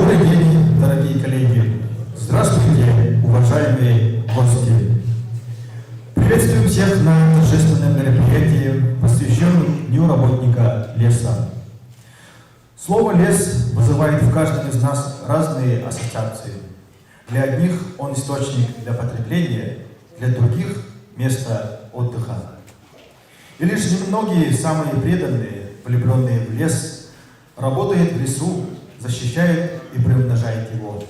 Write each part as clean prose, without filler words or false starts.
Добрый день, дорогие коллеги! Здравствуйте, уважаемые гости! Приветствуем всех на торжественном мероприятии, посвященном Дню работника леса. Слово «лес» вызывает в каждом из нас разные ассоциации. Для одних он источник для потребления, для других – место отдыха. И лишь немногие, самые преданные, влюбленные в лес, работают в лесу, защищает и приумножает его.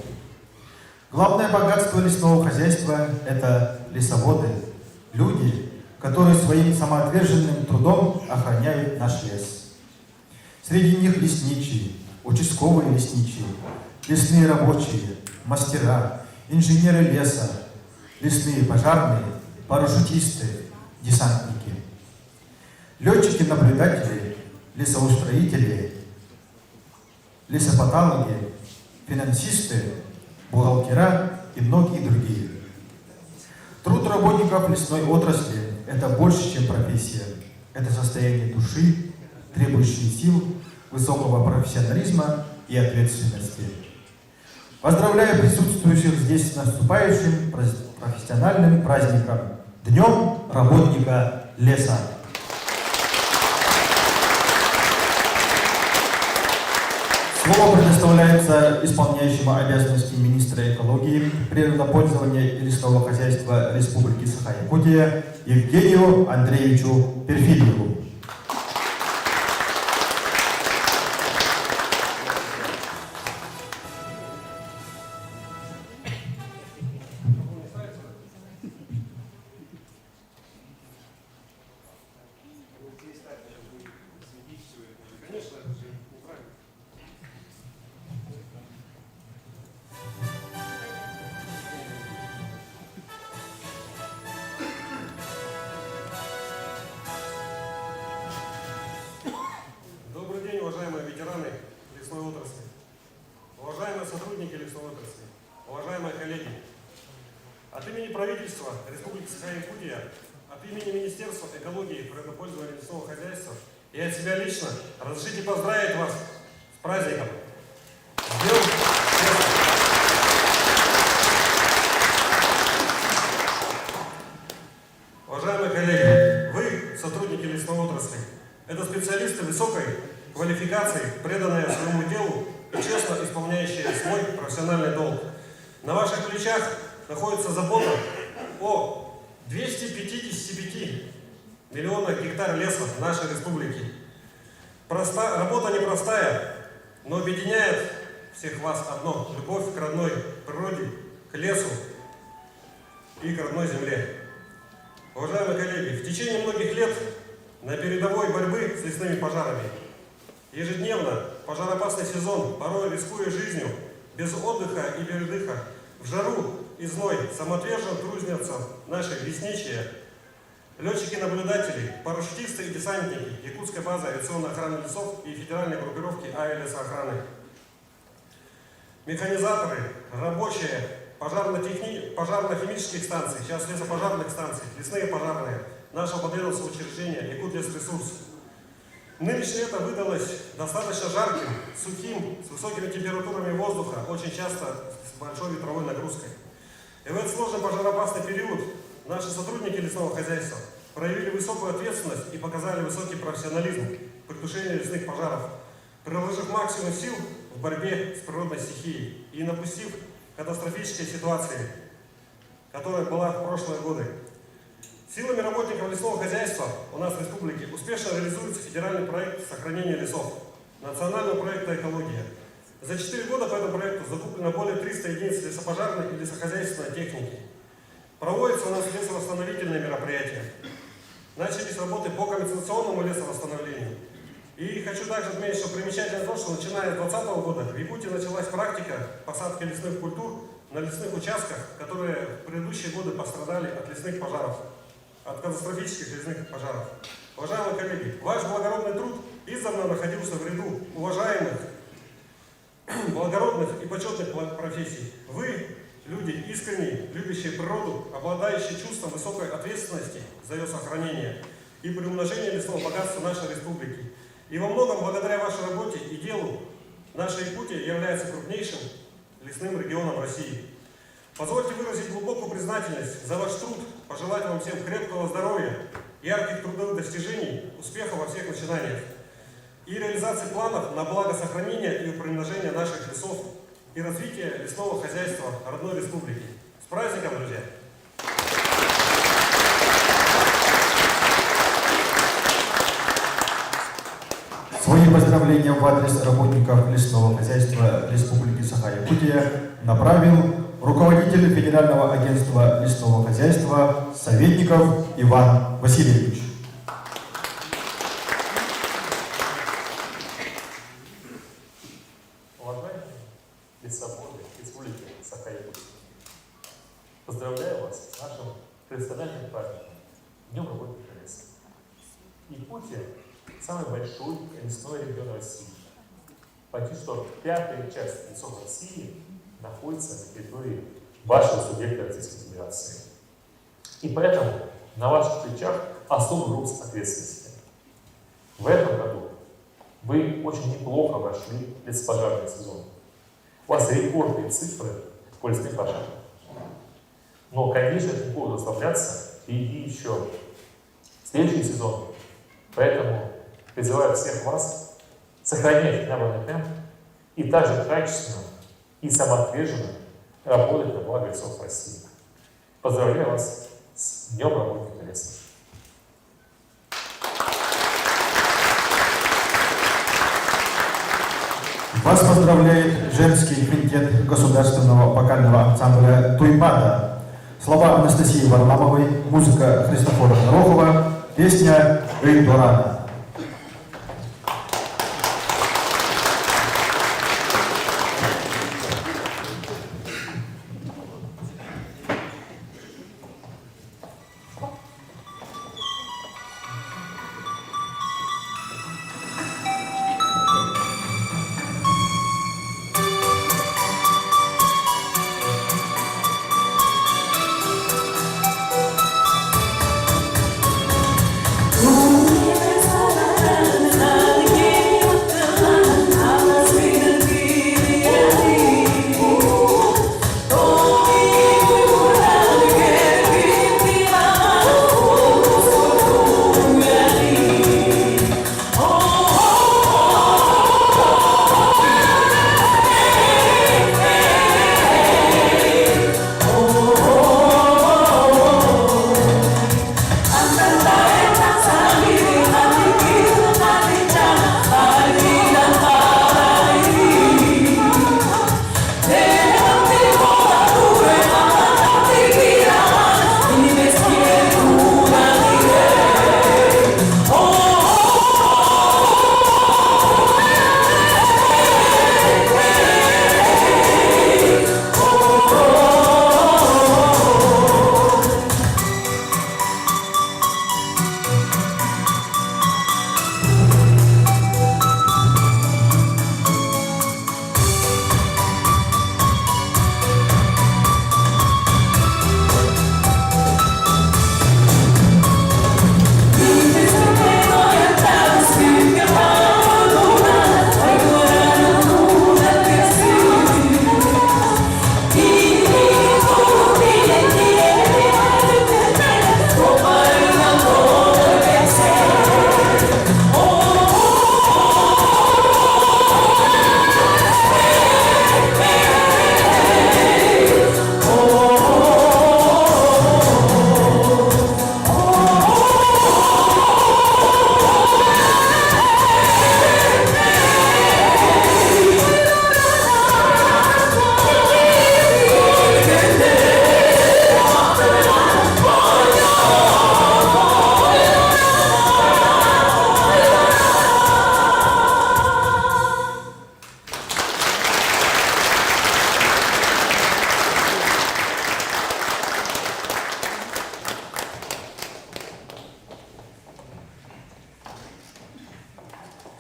Главное богатство лесного хозяйства – это лесоводы, люди, которые своим самоотверженным трудом охраняют наш лес. Среди них лесничие, участковые лесничие, лесные рабочие, мастера, инженеры леса, лесные пожарные, парашютисты, десантники, летчики-наблюдатели, лесоустроители, лесопатологи, финансисты, бухгалтера и многие другие. Труд работников лесной отрасли – это больше, чем профессия. Это состояние души, требующее сил, высокого профессионализма и ответственности. Поздравляю присутствующих здесь с наступающим профессиональным праздником – Днем работника леса. Слово предоставляется исполняющему обязанности министра экологии, природопользования и лесного хозяйства Республики Саха-Якутия Евгению Андреевичу Перфильеву. Уважаемые ветераны лесной отрасли, уважаемые сотрудники лесной отрасли, уважаемые коллеги, от имени правительства Республики Саха-Якутия, от имени Министерства экологии и природопользования лесного хозяйства и от себя лично разрешите поздравить вас с праздником. Уважаемые коллеги, вы, сотрудники лесной отрасли, это специалисты высокой квалификации, преданные своему делу и честно исполняющие свой профессиональный долг. На ваших плечах находится забота о 255 миллионах гектар леса нашей республики. Работа непростая, но объединяет всех вас одно – любовь к родной природе, к лесу и к родной земле. Уважаемые коллеги, в течение многих лет на передовой борьбы с лесными пожарами ежедневно пожароопасный сезон, порой рискуя жизнью, без отдыха и передыха, в жару и зной самоотверженно трудятся наши лесничие, летчики-наблюдатели, парашютисты и десантники Якутской базы авиационной охраны лесов и федеральной группировки авиалесоохраны, механизаторы, рабочие пожарно-химических станций, сейчас лесопожарных станций, лесные пожарные нашего подведомственного учреждения Якутлесресурс. Нынешнее лето выдалось достаточно жарким, сухим, с высокими температурами воздуха, очень часто с большой ветровой нагрузкой. И в этот сложный пожароопасный период наши сотрудники лесного хозяйства проявили высокую ответственность и показали высокий профессионализм при тушении лесных пожаров, приложив максимум сил в борьбе с природной стихией и напустив катастрофической ситуации, которая была в прошлые годы. Силами работников лесного хозяйства у нас в республике успешно реализуется федеральный проект сохранения лесов, национального проекта «Экология». За 4 года по этому проекту закуплено более 300 единиц лесопожарной и лесохозяйственной техники. Проводятся у нас лесовосстановительные мероприятия. Начались работы по компенсационному лесовосстановлению. И хочу также отметить, что примечательно то, что начиная с 2020 года в Якутии началась практика посадки лесных культур на лесных участках, которые в предыдущие годы пострадали от лесных пожаров, от катастрофических лесных пожаров. Уважаемые коллеги, ваш благородный труд издавна находился в ряду уважаемых, благородных и почетных профессий. Вы – люди искренние, любящие природу, обладающие чувством высокой ответственности за ее сохранение и приумножение лесного богатства нашей республики. И во многом благодаря вашей работе и делу наша Якутия является крупнейшим лесным регионом России. Позвольте выразить глубокую признательность за ваш труд, пожелать вам всем крепкого здоровья, ярких трудовых достижений, успехов во всех начинаниях и реализации планов на благо сохранения и примножения наших лесов и развития лесного хозяйства родной республики. С праздником, друзья! Свои поздравления в адрес работников лесного хозяйства Республики Саха-Якутия направил руководитель Федерального агентства лесного хозяйства Советников Иван Васильевич. Уважаемые лесоводы Республики Саха-Якутия, поздравляю вас с нашим профессиональным праздником, Днем работника леса. Якутия – самый большой лесной регион России. Почти что пятая часть лесов России находится на территории вашего субъекта Российской Федерации. И поэтому на ваших плечах особый груз ответственности. В этом году вы очень неплохо вошли в лесопожарный сезон. У вас рекордные цифры по лесным пожарам. Но, конечно, не буду расслабляться, впереди еще следующий сезон. Поэтому призываю всех вас сохранять набранный темп и также качественно и самоотверженно работать на благо лесов России. Поздравляю вас с Днем работника леса. Вас поздравляет женский квинтет государственного вокального ансамбля «Туйпада». Слова Анастасии Варламовой, музыка Христофора Горохова, песня «Эйдорана».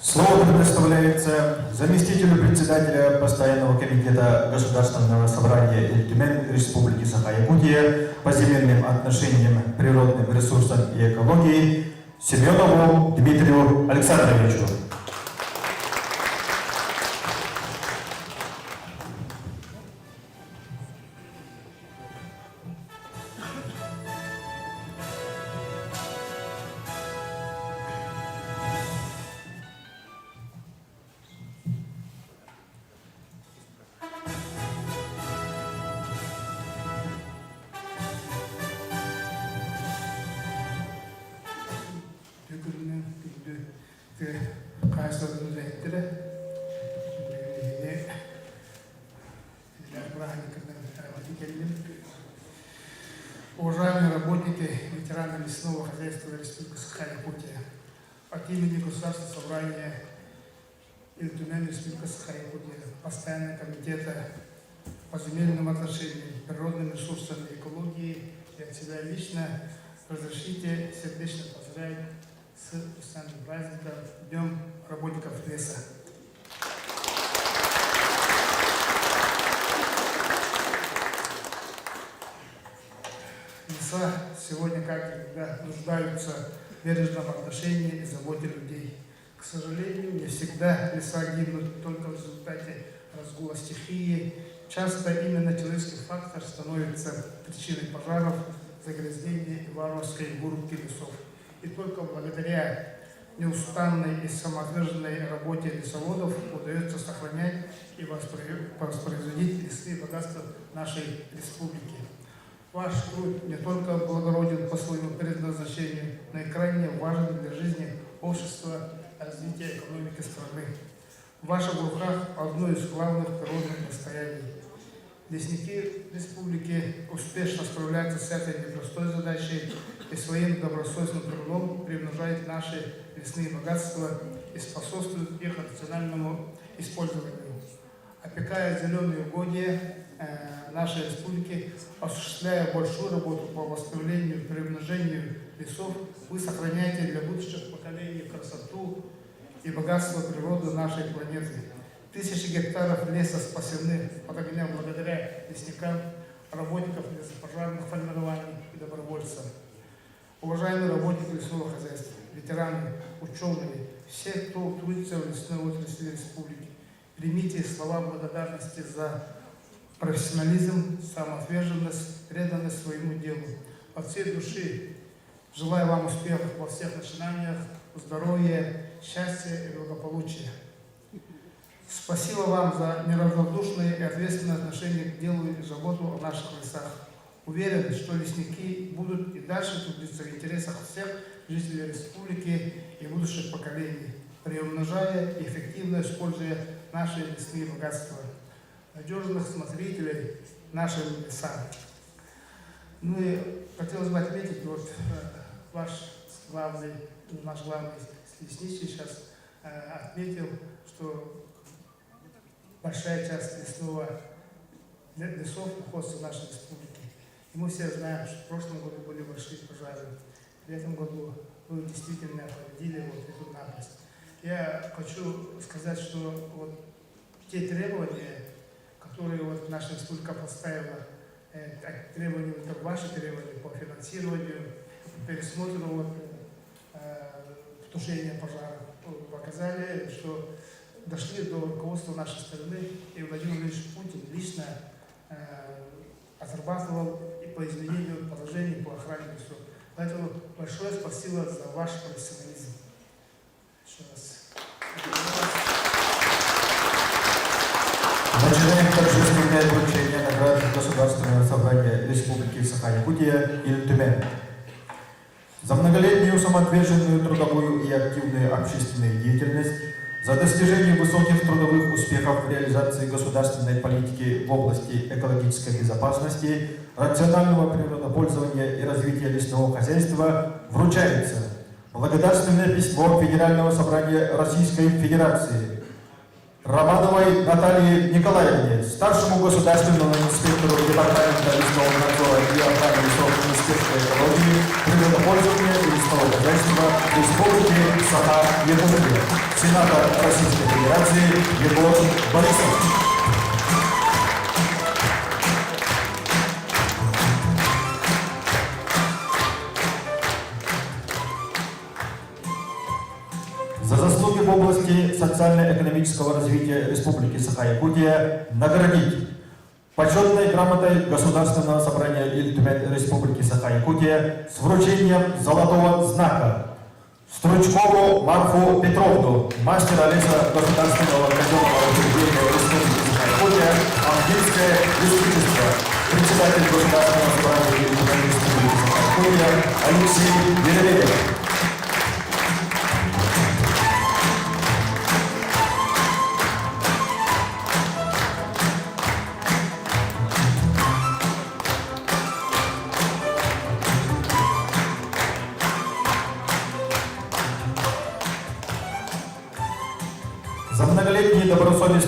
Слово предоставляется заместителю председателя Постоянного комитета Государственного собрания Тюмень Республики Саха-Якутия по земельным отношениям, природным ресурсам и экологии Семенову Дмитрию Александровичу. лесного хозяйства Республики Саха-Якутия. От имени Государственного собрания Ильтумен Республика Саха-Якутия, Постоянного комитета по земельным отношениям, природным ресурсам и экологии и от себя лично разрешите сердечно поздравить с уставным праздником Днем работников леса. Леса сегодня, как никогда, нуждаются в бережном отношении и заботе людей. К сожалению, не всегда леса гибнут только в результате разгула стихии. Часто именно человеческий фактор становится причиной пожаров, загрязнения и варварской вырубки лесов. И только благодаря неустанной и самоотверженной работе лесоводов удается сохранять и воспроизводить лесные богатства нашей республики. Ваш труд не только благороден по своему предназначению, но и крайне важен для жизни общества и развития экономики страны. В ваших руках одно из главных природных достояний. Лесники республики успешно справляются с этой непростой задачей и своим добросовестным трудом приумножают наши лесные богатства и способствуют их рациональному использованию. Опекая зеленые угодья нашей республики, осуществляя большую работу по восстановлению и приумножению лесов, вы сохраняете для будущих поколений красоту и богатство природы нашей планеты. Тысячи гектаров леса спасены от огня благодаря лесникам, работникам лесопожарных формирований и добровольцам. Уважаемые работники лесного хозяйства, ветераны, ученые, все, кто трудится в лесной отрасли республики, примите слова благодарности за профессионализм, самоотверженность, преданность своему делу. От всей души желаю вам успехов во всех начинаниях, здоровья, счастья и благополучия. Спасибо вам за неравнодушное и ответственное отношение к делу и заботу о наших лесах. Уверен, что лесники будут и дальше трудиться в интересах всех жителей республики и будущих поколений, приумножая и эффективно используя наши лесные богатства, надежных смотрителей нашим лесам. Ну и хотелось бы отметить, вот наш главный лесничий сейчас отметил, что большая часть лесов находится в нашей республике. И мы все знаем, что в прошлом году были большие пожары. В этом году вы действительно победили вот эту напасть. Я хочу сказать, что вот те требования, которые вот наша республика поставила, требования, это ваши требования по финансированию, по пересмотру вот, тушения пожаров, показали, что дошли до руководства нашей страны, и Владимир Владимирович Путин лично отрабатывал и по изменению положений по охране лесов. Поэтому большое спасибо за ваш профессионализм. Еще раз. Начинаем торжественное вручение наград Государственного собрания Республики Саха-Якутия Ильтумен. За многолетнюю самоотверженную трудовую и активную общественную деятельность, за достижение высоких трудовых успехов в реализации государственной политики в области экологической безопасности, рационального природопользования и развития лесного хозяйства вручается благодарственное письмо Федерального собрания Российской Федерации Романовой Наталье Николаевне, старшему государственному инспектору Департамента лесного надзора и охраны лесов Министерства экологии, природопользования и лесного хозяйства Республики Саха-Якутия, сенатор Российской Федерации Егор Борисов. За заслуги в области социально-экономического развития Республики Саха-Якутия наградить почетной грамотой Государственного собрания Ильтумен Республики Саха-Якутия с вручением золотого знака Стручкову Марфу Петровну, мастера леса Государственного казенного учреждения Республики Саха-Якутия, Амгинское лесничество, председатель Государственного собрания Ильтумен Республики Саха-Якутия Алексей Веревеев.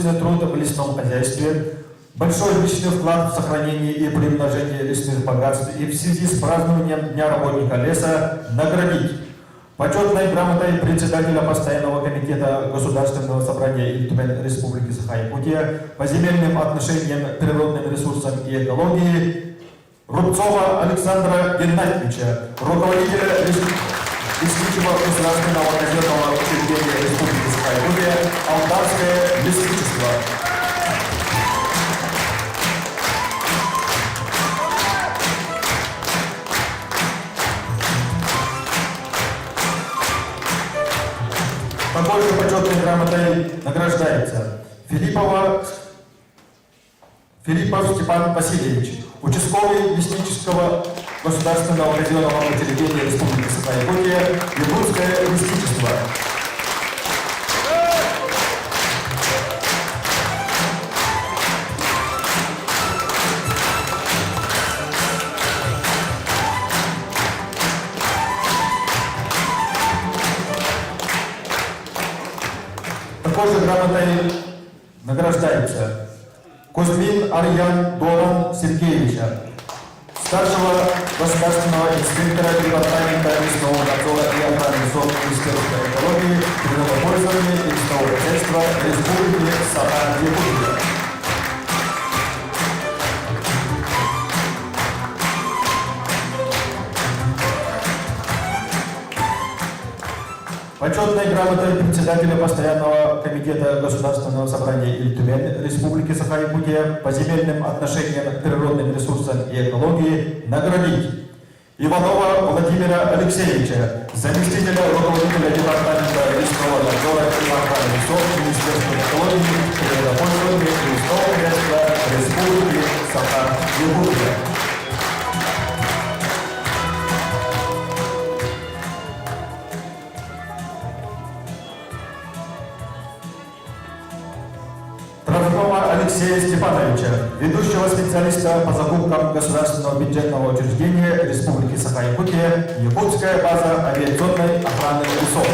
добросовестный труд в лесном хозяйстве, большой личный вклад в сохранение и приумножение лесных богатств и в связи с празднованием Дня работника леса наградить почетной грамотой председателя Постоянного комитета Государственного собрания Иль-Тюмень Республики Саха-Якутия по земельным отношениям, природным ресурсам и экологии Рубцова Александра Геннадьевича, руководителя Лесничего государственного казенного учреждения Республики Саха-Якутия «Алтарское лесничество». Такой же почетной грамотой награждается Филиппов Степан Васильевич, участковый леснического государственного казенного учреждения Республики Саха-Якутия «Якутское лесничество». Такой же грамотой награждается Кузьмин Арьян Долан Сергеевича, старшего государственного инспектора департамента лесного надзора и охраны лесов Министерства экологии, природопользования и лесного хозяйства Республики Саха-Якутия. Почетной грамотой председателя Постоянного комитета Государственного собрания Иль-Тюмень Республики Саха-Якутия по земельным отношениям, природным ресурсам и экологии наградить Иванова Владимира Алексеевича, заместителя руководителя департамента лесного надзора и охраны лесов Министерства экологии, природопользования и лесного хозяйства Республики Саха-Якутия. Травкова Алексея Степановича, ведущего специалиста по закупкам государственного бюджетного учреждения Республики Саха-Якутия, Якутская база авиационной охраны лесов.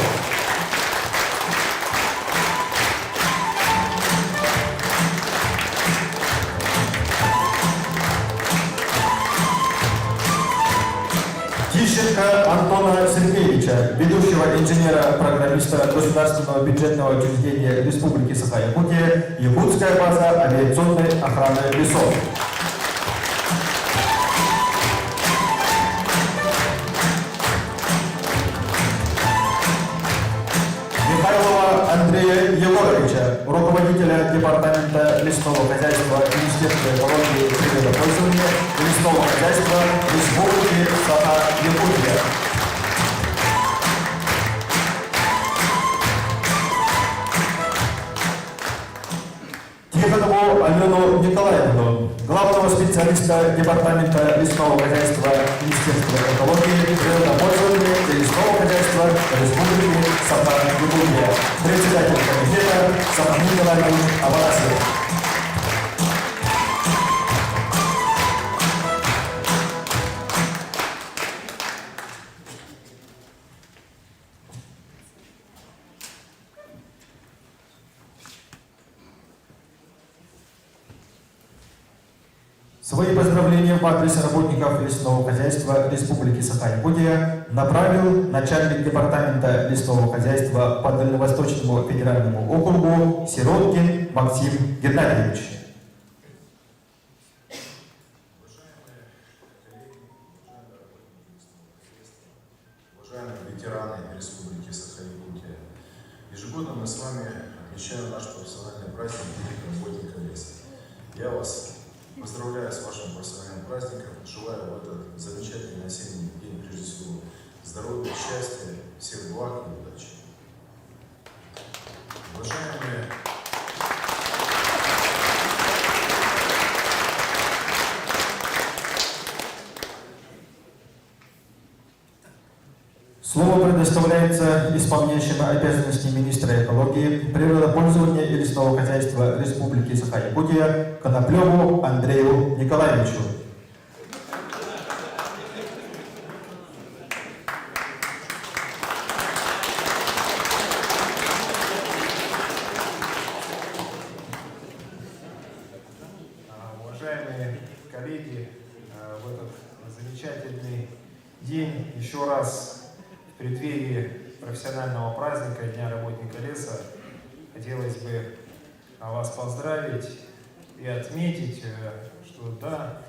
Тищенко Антона Сергеевича, ведущего инженера-программиста государственного бюджетного учреждения Республики Саха-Якутия, Якутская база авиационной охраны лесов. Михайлова Андрея Егоровича, руководителя департамента лесного хозяйства Министерства экологии и природопользования и лесного хозяйства Республики Саха-Якутия. Тихонову Алену Николаевну, главного специалиста департамента лесного хозяйства Министерства экологии, природопользования и лесного хозяйства Республики Саха-Якутия, председатель комитета Сахамин Николаевич Аварасов. Свои поздравления в адрес работников лесного хозяйства Республики Саха-Якутия направил начальник департамента лесного хозяйства по Дальневосточному федеральному округу Сироткин Максим Геннадьевич. Уважаемые ветераны Республики Саха-Якутия, ежегодно мы с вами отмечаем наш профессиональный праздник День работника леса. Я вас поздравляю с вашим профессиональным праздником, желаю в этот замечательный осенний день, прежде всего, здоровья, счастья, всех благ и удачи. Уважаемые Слово предоставляется исполняющему обязанности министра экологии, природопользования и лесного хозяйства Республики Саха-Якутия Коноплеву Андрею Николаевичу. Уважаемые коллеги, в этот замечательный день еще раз в преддверии профессионального праздника Дня работника леса хотелось бы вас поздравить и отметить, что да,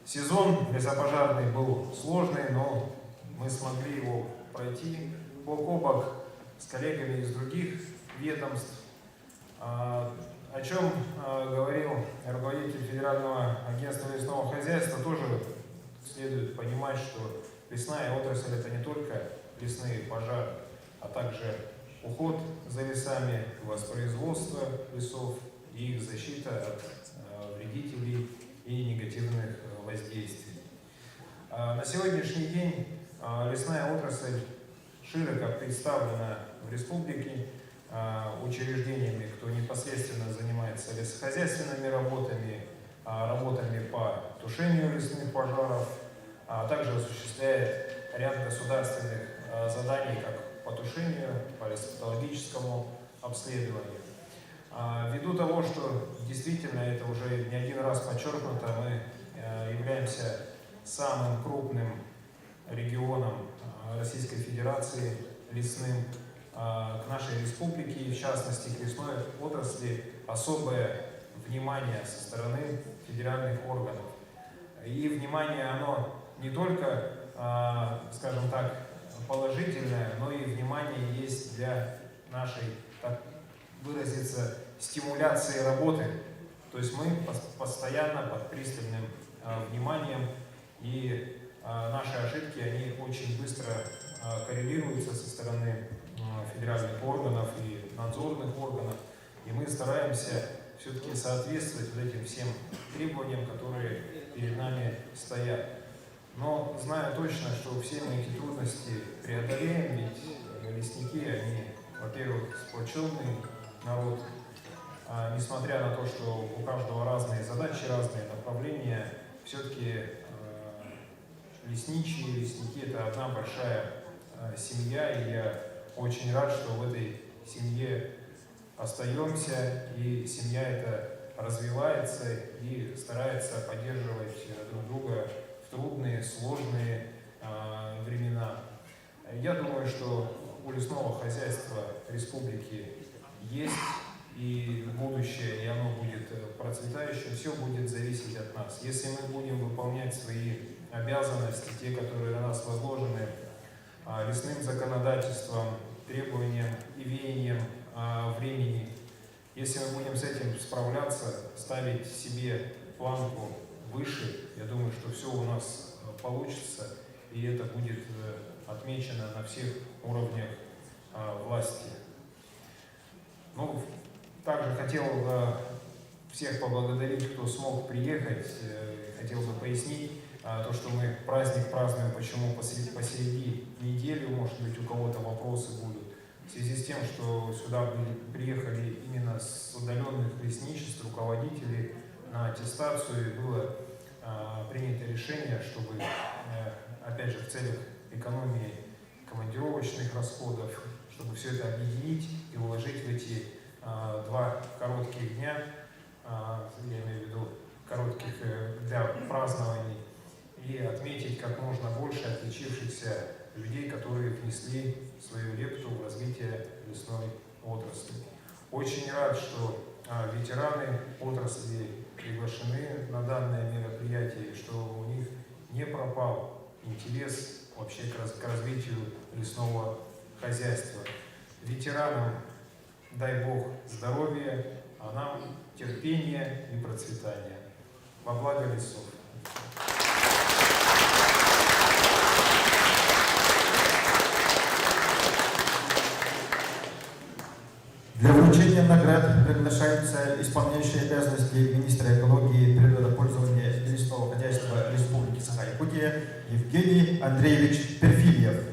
сезон лесопожарный был сложный, но мы смогли его пройти бок о бок с коллегами из других ведомств. О чем говорил руководитель Федерального агентства лесного хозяйства, тоже следует понимать, что лесная отрасль — это не только лесные пожары, а также уход за лесами, воспроизводство лесов и их защита от вредителей и негативных воздействий. На сегодняшний день лесная отрасль широко представлена в республике учреждениями, кто непосредственно занимается лесохозяйственными работами, работами по тушению лесных пожаров, а также осуществляет ряд государственных заданий как по тушению, по лесопатологическому обследованию. Ввиду того, что действительно это уже не один раз подчеркнуто, мы являемся самым крупным регионом Российской Федерации лесным, к нашей республике и в частности к лесной отрасли особое внимание со стороны федеральных органов. И внимание оно не только, скажем так, положительное, но и внимание есть для нашей, так выразиться, стимуляции работы. То есть мы постоянно под пристальным вниманием, и наши ошибки, они очень быстро коррелируются со стороны федеральных органов и надзорных органов, и мы стараемся все-таки соответствовать вот этим всем требованиям, которые перед нами стоят. Но знаю точно, что все мы эти трудности преодолеем, ведь лесники, они, во-первых, сплоченный народ, несмотря на то, что у каждого разные задачи, разные направления, все-таки лесники — это одна большая семья, и я очень рад, что в этой семье остаемся, и семья эта развивается и старается поддерживать друг друга в трудные, сложные времена. Я думаю, что у лесного хозяйства республики есть и будущее, и оно будет процветающим. Все будет зависеть от нас. Если мы будем выполнять свои обязанности, те, которые на нас возложены лесным законодательством, требованиям и веяниям времени, если мы будем с этим справляться, ставить себе планку выше, я думаю, что все у нас получится, и это будет отмечено на всех уровнях власти. Ну, также хотел всех поблагодарить, кто смог приехать. Хотел бы пояснить то, что мы праздник празднуем, почему посреди недели, может быть, у кого-то вопросы будут. В связи с тем, что сюда приехали именно с удаленных лесничеств руководители на аттестацию, и было принято решение, чтобы, опять же, в целях экономии командировочных расходов, чтобы все это объединить и уложить в эти 2 коротких дня, я имею в виду коротких для празднований, и отметить как можно больше отличившихся людей, которые внесли свою лепту в развитие лесной отрасли. Очень рад, что ветераны отрасли приглашены на данное мероприятие, что у них не пропал интерес вообще к развитию лесного хозяйства. Ветеранам дай Бог здоровья, а нам терпения и процветания. Во благо лесов. Для вручения наград приглашаются исполняющие обязанности министра экологии, природопользования и лесного хозяйства Республики Саха-Якутия Евгений Андреевич Перфильев.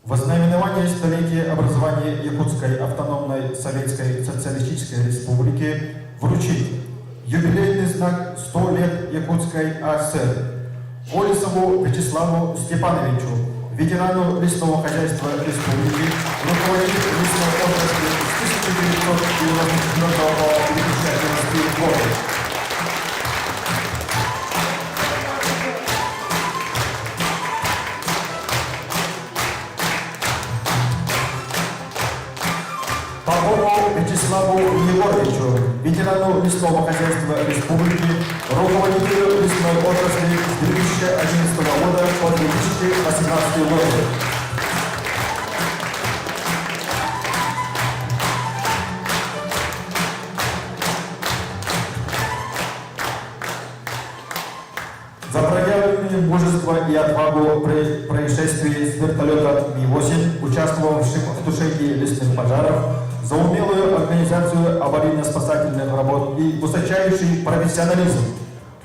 Во знаменование празднования столетия образования Якутской автономной Советской Социалистической Республики вручить юбилейный знак 100 лет Якутской АСР Колесову Вячеславу Степановичу, ветерану лесного хозяйства республики, руководителю лесной отрасли с 1994 по 2011 годы. Попову Вячеславу Егоровичу, ветерану лесного хозяйства республики, руководителю лесной отрасли с 2011 года по 2018 год. За проявленное мужество и отвагу при происшествии с вертолета Ми-8, участвовавшим в тушении лесных пожаров, за умелую организацию аварийно-спасательных работ и высочайший профессионализм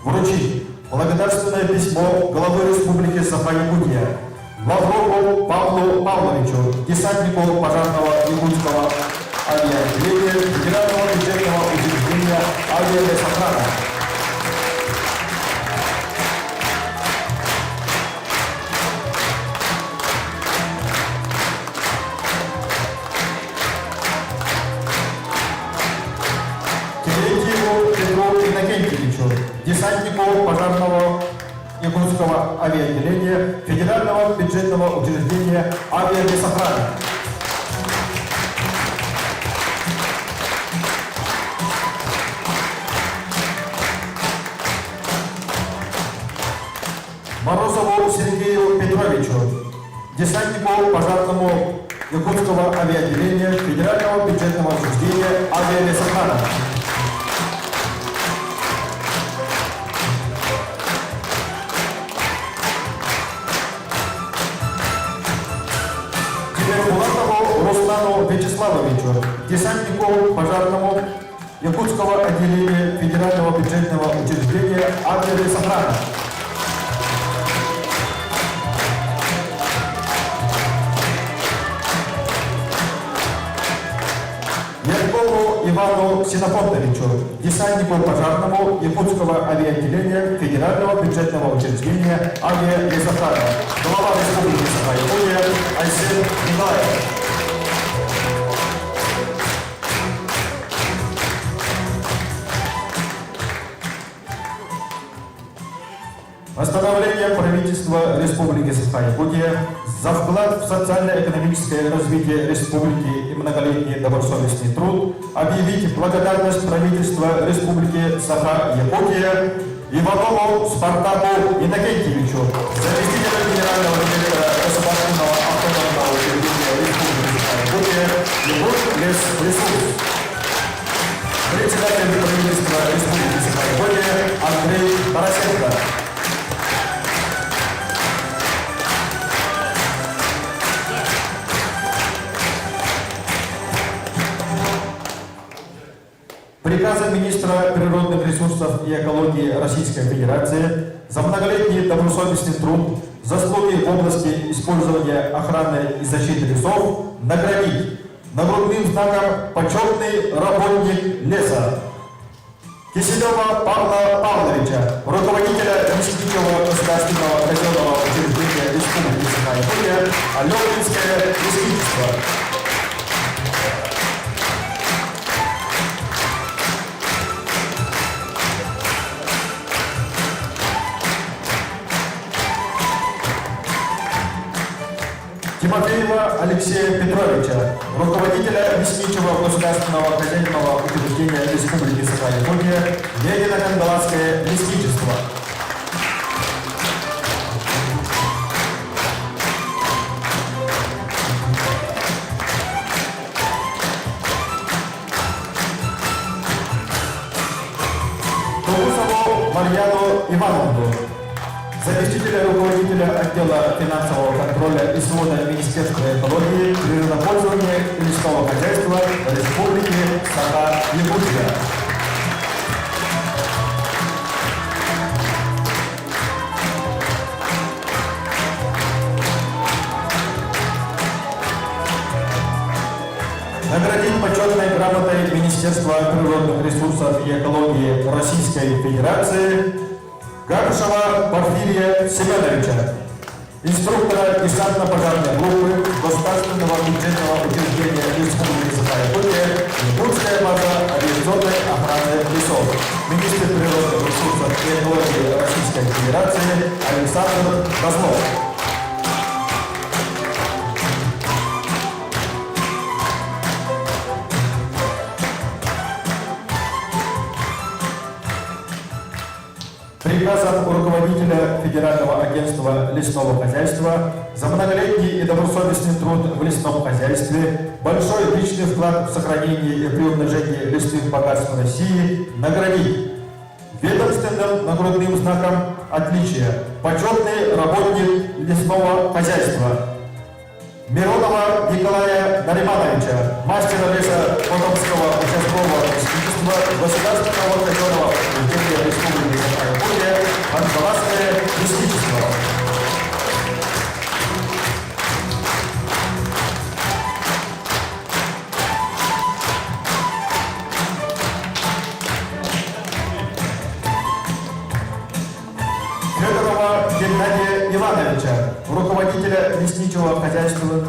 вручить благодарственное письмо главы Республики Саха-Якутия Лаврову Павлу Павловичу, десантнику пожарного якутского авиаотделения Федерального бюджетного учреждения авиалесохрана. Десантнику пожарного якутского авиаотделения Федерального бюджетного учреждения авиалесохрана. Морозову Сергею Петровичу, десантнику пожарному якутского авиаотделения Федерального бюджетного учреждения авиалесохрана. Руслану Вячеславовичу, десантнику пожарному Якутского отделения Федерального бюджетного учреждения авиалесохрана. Яркову Ивану Синофонтовичу, десантнику пожарному Якутского авиаотделения Федерального бюджетного учреждения авиалесохрана. Глава Республики Саха-Якутия Айсен Николаев. Постановление правительства Республики Саха-Якутия за вклад в социально-экономическое развитие республики и многолетний добросовестный труд объявить благодарность правительства Республики Саха-Якутия Иванову Спартаку Иннокентьевичу, заместителю генерального директора Государственного автономного учреждения Республики Саха-Якутия Якут-Лесресурс, председатель правительства Республики Саха-Якутия Андрей Тарасенко. Приказом министра природных ресурсов и экологии Российской Федерации за многолетний добросовестный труд, заслуги в области использования охраны и защиты лесов наградить нагрудным знаком почетный работник леса Киселева Павла Павловича, руководителя Лесничего государственного казенного учреждения Республики Саха-Якутия Алёвинское лесничество. Тимофеева Алексея Петровича, руководителя Лесничего государственного казенного учреждения Республики Саха-Якутия Ленино-Кандалакское лесничество. Тубусову Марьяну Ивановну, заместителя руководителя отдела финансового контроля и свода Министерства экологии, природопользования и лесного хозяйства Республики Саха-Якутия. Наградить почетной грамотой Министерства природных ресурсов и экологии Российской Федерации Гаршева Порфирия Семеновича, инструктора десантно-пожарной группы Государственного бюджетного учреждения Республики Саха-Якутия, Якутская база авиационной охраны лесов, министр природных ресурсов и экологии Российской Федерации Александр Козлов. Приказом руководителя Федерального агентства лесного хозяйства за многолетний и добросовестный труд в лесном хозяйстве, большой личный вклад в сохранение и приумножение лесных богатств России наградить ведомственным нагрудным знаком отличия почетный работник лесного хозяйства Миронова Николая Наримановича, мастера леса Потомского участкового лесничества Государственного казенного учреждения Республики Саха-Якутия, Анжеласское лесничество. Федорова Геннадия Ивановича, руководителя лесничего хозяйства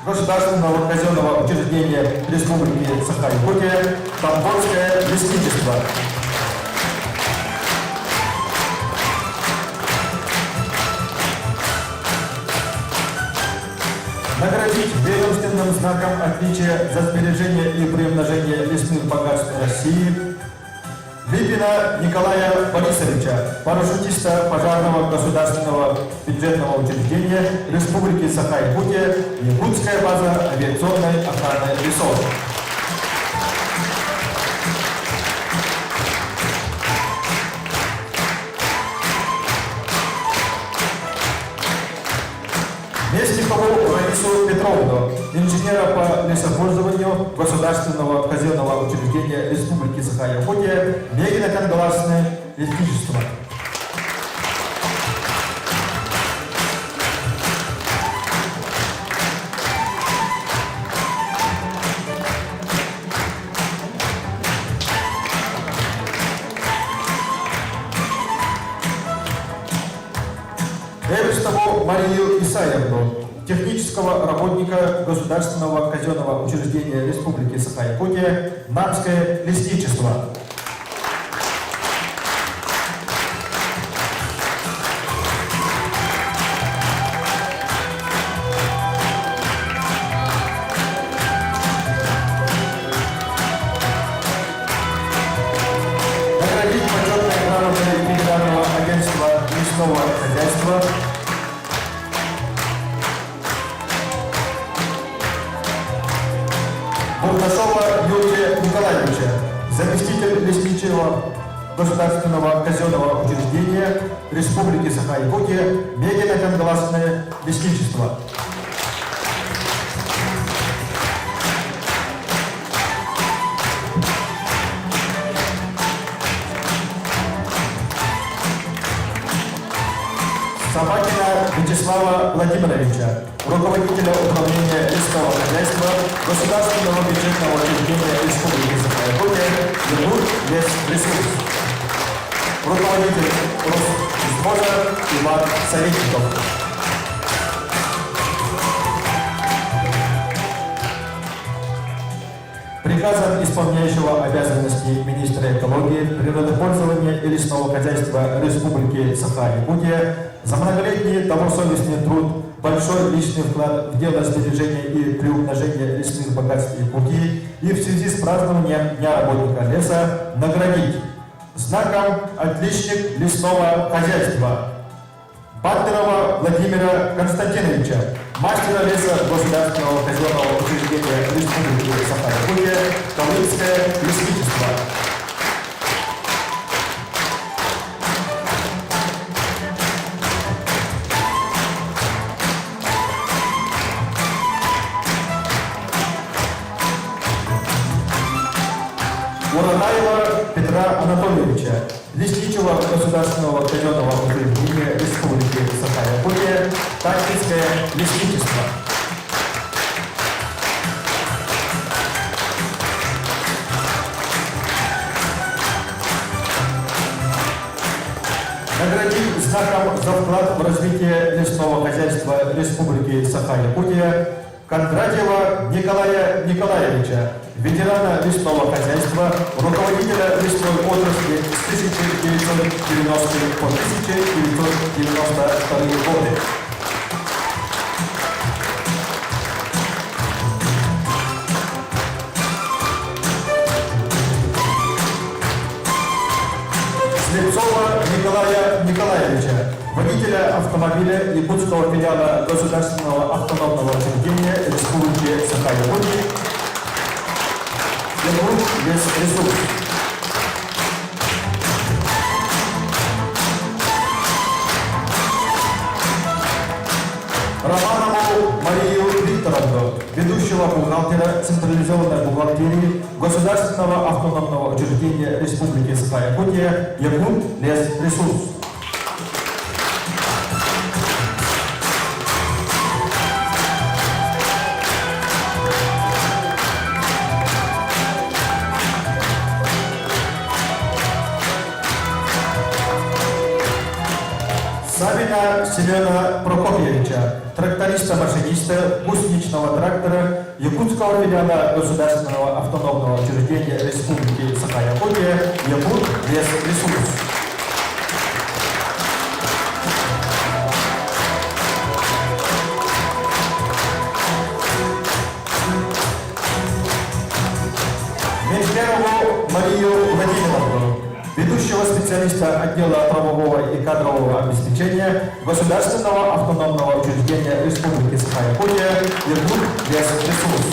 Государственного казенного учреждения Республики Саха-Якутия, Тамбовское лесничество. Наградить ведомственным знаком отличия за сбережение и приумножение лесных богатств России Липина Николая Борисовича, парашютиста пожарного государственного бюджетного учреждения Республики Саха-Якутия, Якутская база авиационной охраны лесов. Местникову Раису Петровну, инженера по лесопользованию Государственного казенного учреждения Республики Саха-Якутия, Мегино-Кангаласное лесничество. Эверстову Марию Исаевну, технического работника Государственного казенного учреждения Республики Саха-Якутия, Намское лесничество. Наградить почетной грамотой Федерального агентства лесного хозяйства Бурдашова Юрия Николаевича, заместитель лесничего Государственного казенного учреждения Республики Саха-Якутия, Мегино-Кангаласное лесничество. Собакина Вячеслава Владимировича, руководителя управления лесного хозяйства Государственного бюджетного учреждения Республики Саха-Якутия, Якутлесресурс. Руководитель Росвзвода Иван Советников. Приказом исполняющего обязанности министра экологии, природопользования и лесного хозяйства Республики Саха-Якутия за многолетний добросовестный труд, большой личный вклад в дело сбережения и приумножения лесных богатств Якутии и в связи с празднованием Дня работника леса наградить знаком «Отличник лесного хозяйства» Баттерова Владимира Константиновича, мастера леса Государственного казенного учреждения Республики Саха-Якутия, Калмыцкое лесничество. Уранаева Петра Анатольевича, лесничего Государственного казенного учреждения Республики Саха-Якутия, Тактическое лесничество. Наградить знаком за вклад в развитие лесного хозяйства Республики Саха-Якутия Кондратьева Николая Николаевича, ветерана лесного хозяйства, руководителя лесной отрасли с 1990 по 1992 годы. Слепцова Николая Николаевича, водителя автомобиля Якутского филиала Государственного автономного учреждения Республики Саха-Якутия Лесресурс. Романову Марию Викторовну, ведущего бухгалтера централизованной бухгалтерии Государственного автономного учреждения Республики Саха-Якутия Якут Лесресурс. Савина Семена Прокопьевича, тракториста-машиниста гусеничного трактора Якутского филиала Государственного автономного учреждения Республики Саха-Якутия Якут Лесресурс. Мельхерову Марию Владимировну, ведущего специалиста отдела правового и кадрового обеспечения Государственного автономного учреждения Республики Саха-Якутия Якут Лесресурс.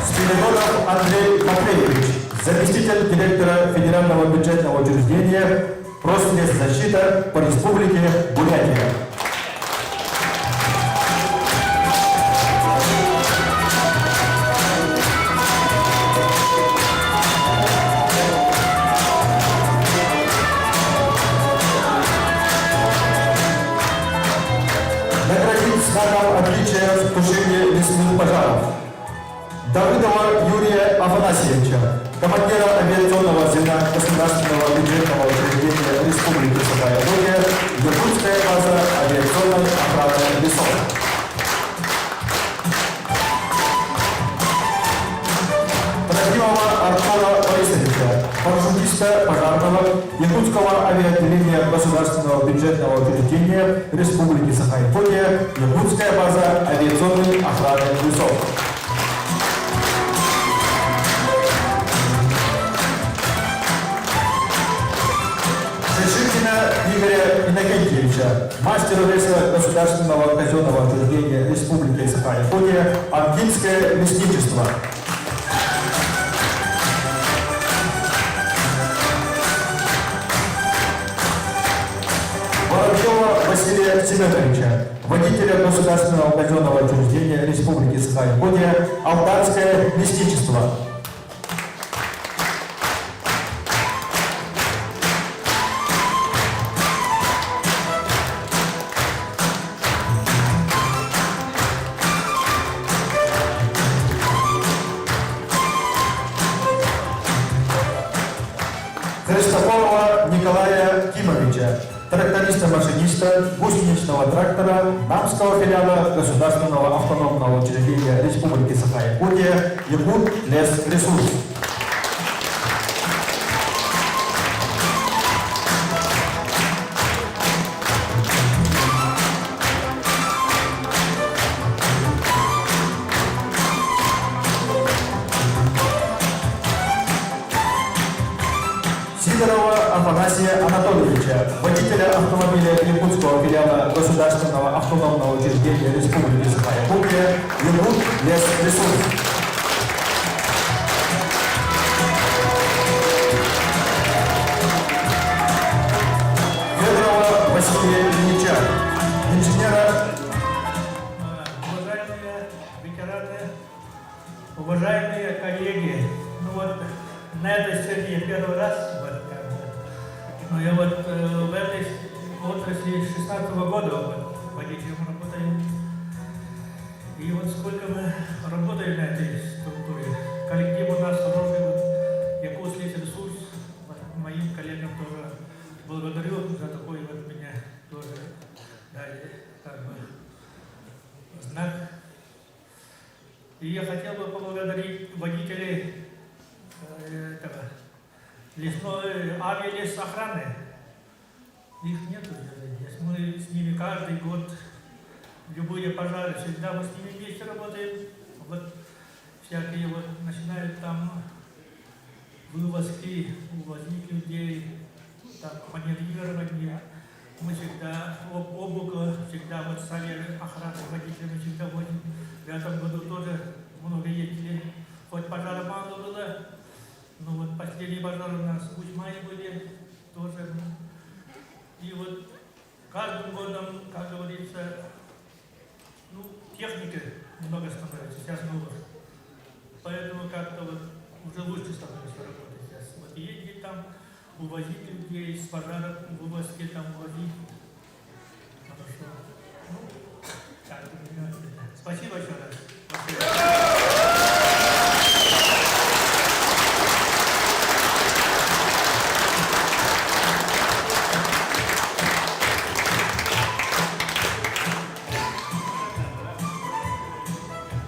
Спиридонов Андрей Матвеевич, заместитель директора Федерального бюджетного учреждения Рослесзащита по Республике Бурятия. Знаком отличия в тушении лесных пожаров. Давыдова Юрия Афанасьевича, командира авиационного звена Государственного бюджетного учреждения Республики Саха-Якутия, Якутская база авиационной охраны лесов. Трофимова Артура Борисовича, парашютиста пожарного Якутского авиаотделения Государственного бюджетного учреждения Республики Саха-Якутия, Якутская база авиационной охраны лесов. Шишихина Игоря Иннокентьевича, мастера леса Государственного казенного учреждения Республики Саха-Якутия, Ангинское лесничество. Василия Семеновича, водителя Государственного казенного учреждения Республики Саха-Якутия, Алтайское лесничество. Христофорова Николая Кимовича, тракториста-машиниста гусеничного трактора Намского филиала Государственного автономного учреждения Республики Саха-Якутия Якут Лесресурс. Сидорова Афанасия Анатольевича, водителя автомобиля Якутского филиала Государственного автономного учреждения Республики Саха-Якутия Якут Лесресурс. Федорова Василия Ильича, инженера. Уважаемые ветераны, уважаемые коллеги, на этой сцене первый раз, но я в этой отрасли с 16 года водителем работаю. И вот сколько мы работаем на этой структуре, коллектив у нас хороший, вот, Якутский ресурс, вот, моим коллегам тоже благодарю за такой вот меня тоже дали, как бы, знак. И я хотел бы поблагодарить водителей этого лесной авиалесохраны. Их нету здесь. Мы с ними каждый год, любые пожары, всегда мы с ними вместе работаем. Вот всякие вот начинают там вылазки, увозить людей, там маневрирование. Мы всегда облако, всегда вот с авиаохраной водителями всегда водим. В этом году тоже много ездили. Хоть пожара мало было, но вот последние пожары у нас в Кузьмае были тоже. И вот каждым годом, как говорится, ну, техники много становится, сейчас новых. Поэтому как-то вот уже лучше становится работать сейчас. Вот ездить там, увозить людей с пожаров, вывозки там увозить. Хорошо. Ну, так, спасибо еще раз. Спасибо.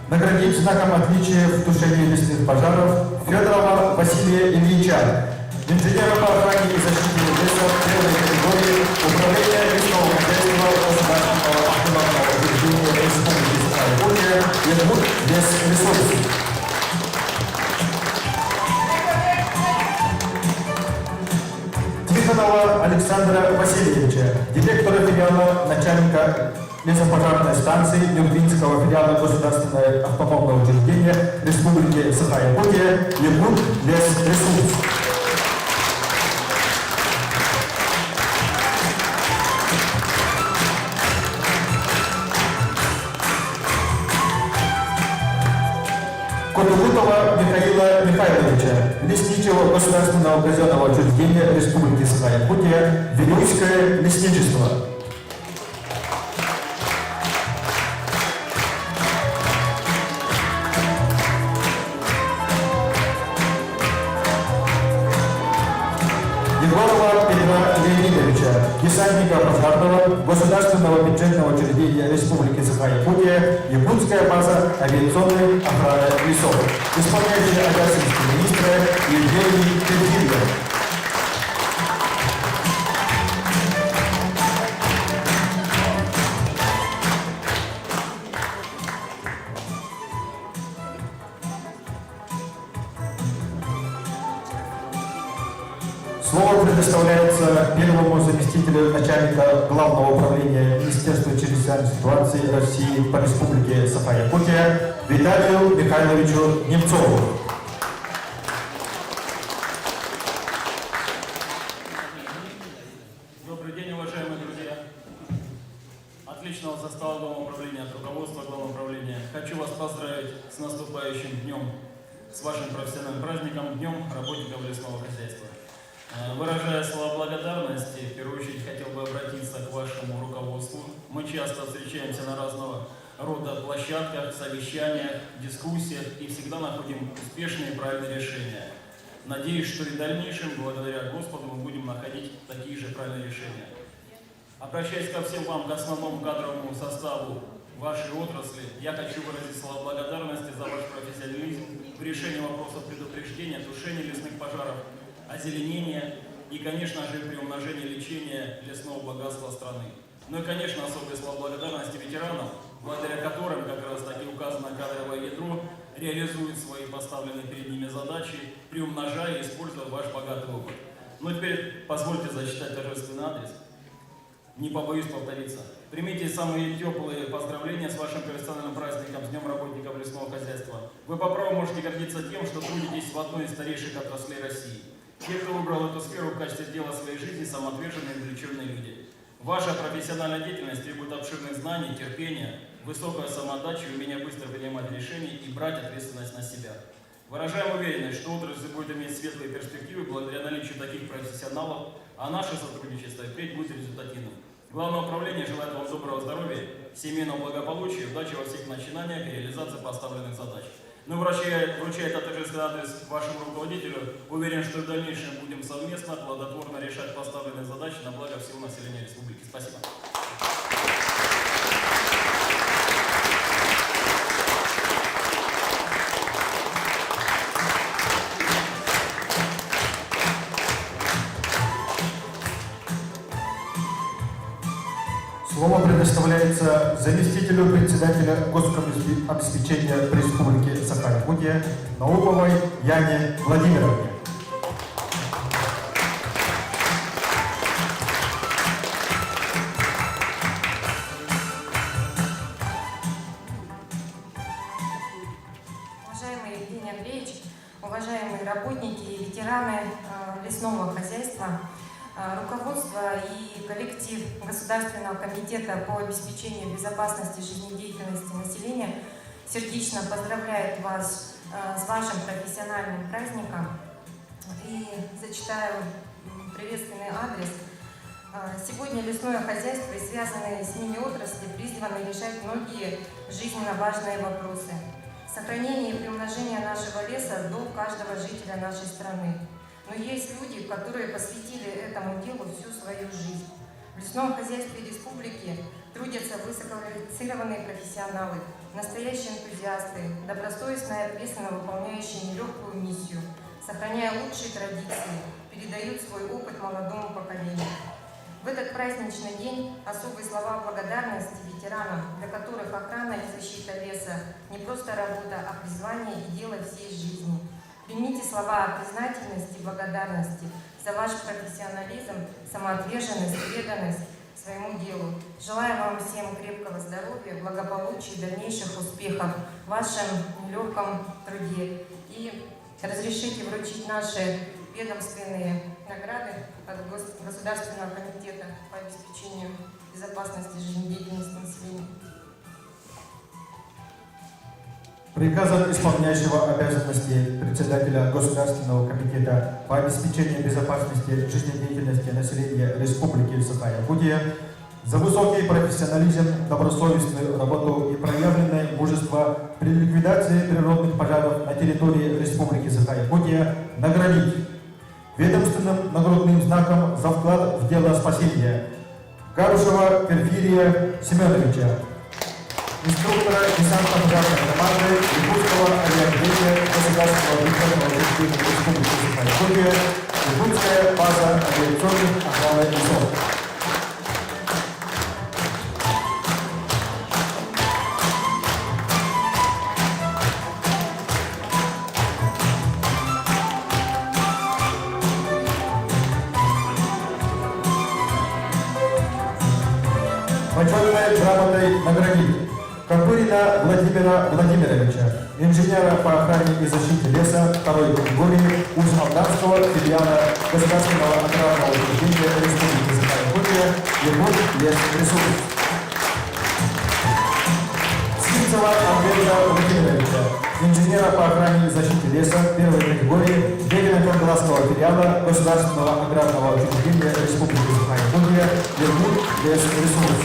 Наградить знаком отличия в тушении лесных пожаров Федорова Василия Ильича, инженера по охране и защите леса первой категории Управления лесного хозяйства государственного автономного учреждения Республики Саха-Якутия Якут Лесресурс. Тихонова Александра Васильевича, директора филиала начальника лесопожарной станции Юрвинского филиала государственного автономного учреждения Республики Саха-Якутия Якут Лесресурс. Котовутова Михаила Михайловича, лесничего государственного казенного учреждения Республики Саха-Якутия Вилюйское лесничество. Егорова Петра Леонидовича, десантника пожарного государственного бюджетного учреждения Республики Саха-Якутия Якутская база авиационной охраны лесов, исполняющий обязанности министра Евгений Тельфильев. Слово предоставляется первому заместителю начальника Главного управления Министерства чрезвычайных ситуаций России по Республике Саха-Якутия Виталию Михайловичу Немцову. Добрый день, уважаемые друзья. Отличного состава Главного управления, от руководства Главного управления. Хочу вас поздравить с наступающим днем, с вашим профессиональным праздником, Днем работников лесного хозяйства. Выражая слова благодарности, в первую очередь хотел бы обратиться к вашему руководству. Мы часто встречаемся на разного рода площадках, совещаниях, дискуссиях и всегда находим успешные и правильные решения. Надеюсь, что и в дальнейшем, благодаря Господу, мы будем находить такие же правильные решения. Обращаясь ко всем вам, к основному кадровому составу вашей отрасли, я хочу выразить слова благодарности за ваш профессионализм в решении вопросов предупреждения, тушения лесных пожаров, озеленения и, конечно же, приумножения лечения лесного богатства страны. Ну и, конечно, особые слова благодарности ветеранам, благодаря которым как раз таки указанное кадровое ядро реализует свои поставленные перед ними задачи, приумножая и используя ваш богатый опыт. Ну и теперь позвольте зачитать торжественный адрес. Не побоюсь повториться. Примите самые теплые поздравления с вашим профессиональным праздником, с Днем работников лесного хозяйства. Вы по праву можете гордиться тем, что трудитесь в одной из старейших отраслей России. Те, кто выбрал эту сферу в качестве дела своей жизни, самоотверженные и увлеченные люди. Ваша профессиональная деятельность требует обширных знаний, терпения, высокой самоотдачи, умения быстро принимать решения и брать ответственность на себя. Выражаем уверенность, что отрасль будет иметь светлые перспективы благодаря наличию таких профессионалов, а наше сотрудничество впредь будет результативным. Главное управление желает вам доброго здоровья семейного благополучия, удачи во всех начинаниях и реализации поставленных задач. Ну, вручая этот торжественный адрес вашему руководителю, уверен, что в дальнейшем будем совместно, плодотворно решать поставленные задачи на благо всего населения республики. Спасибо. Слово предоставляется заместителю председателя Госкомобеспечения Республики Саха-Якутия Науповой Яне Владимировне. Уважаемый Евгений Андреевич, уважаемые работники и ветераны лесного хозяйства, руководство и коллектив Государственного комитета по обеспечению безопасности жизнедеятельности населения сердечно поздравляет вас с вашим профессиональным праздником и зачитаю приветственный адрес. Сегодня лесное хозяйство и связанные с ними отрасли призваны решать многие жизненно важные вопросы. Сохранение и приумножение нашего леса – долг каждого жителя нашей страны. Но есть люди, которые посвятили этому делу всю свою жизнь. В лесном хозяйстве республики трудятся высококвалифицированные профессионалы, настоящие энтузиасты, добросовестно и ответственно выполняющие нелегкую миссию, сохраняя лучшие традиции, передают свой опыт молодому поколению. В этот праздничный день особые слова благодарности ветеранам, для которых охрана и защита леса не просто работа, а призвание и дело всей жизни. Примите слова признательности и благодарности за ваш профессионализм, самоотверженность и преданность своему делу. Желаю вам всем крепкого здоровья, благополучия и дальнейших успехов в вашем нелегком труде. И разрешите вручить наши ведомственные награды от Государственного комитета по обеспечению безопасности жизнедеятельности населения. Приказом исполняющего обязанности председателя Государственного комитета по обеспечению безопасности жизнедеятельности населения Республики Саха-Якутия за высокий профессионализм, добросовестную работу и проявленное мужество при ликвидации природных пожаров на территории Республики Саха-Якутия наградить ведомственным нагрудным знаком за вклад в дело спасения Гарушева Перфирия Семеновича, инструктора десантно-пожарной команды Якутского авиаотделения Государственного летательного учреждения Республики Саха-Якутия, Якутская база авиационных охраны лесов. Почетной грамотой наградить Копырина Владимира Владимировича, инженера по охране и защите леса второй категории Усть-Алданского филиала Государственного аграрного учреждения Республики Саха-Якутия Якут-Лесресурс. Синцева Андрея Владимировича, инженера по охране и защите леса первой категории Дегино-Каргаласского филиала Государственного аграрного учреждения Республики Саха-Якутия Якут-Лесресурс.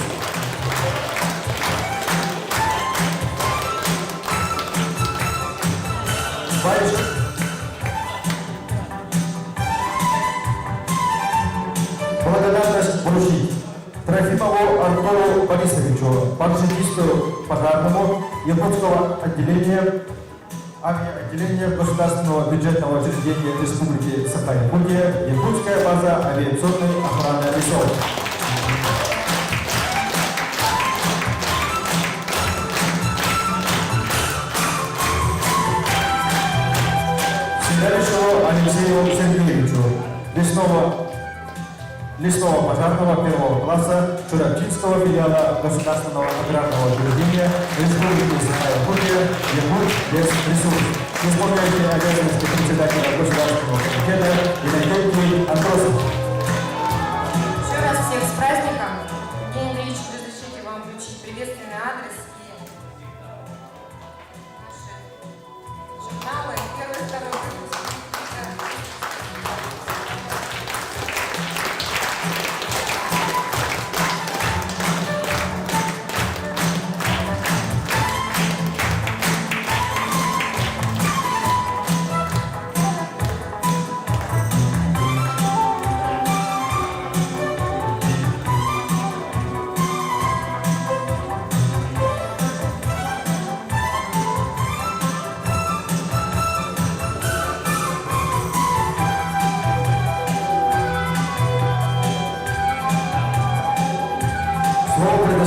Благодарность вручить Трофимову Артуру Борисовичу, парашютисту пожарному Якутского отделения авиаотделения Государственного бюджетного учреждения Республики Саха-Якутия, Якутская база авиационной охраны лесов. Седалищеву Алексею Сергеевичу, лесного пожарного первого класса Чурапчинского филиала Государственного аграрного учреждения Республики Саха-Якутия Якут-Лесресурс, исполняющий обязанности председателя Государственного комитета Иннокентий Андросов. Еще раз всех с праздником. Евгений Андреевич, разрешите вам вручить приветственный адрес и наши журналы. Первый, второй выпуск.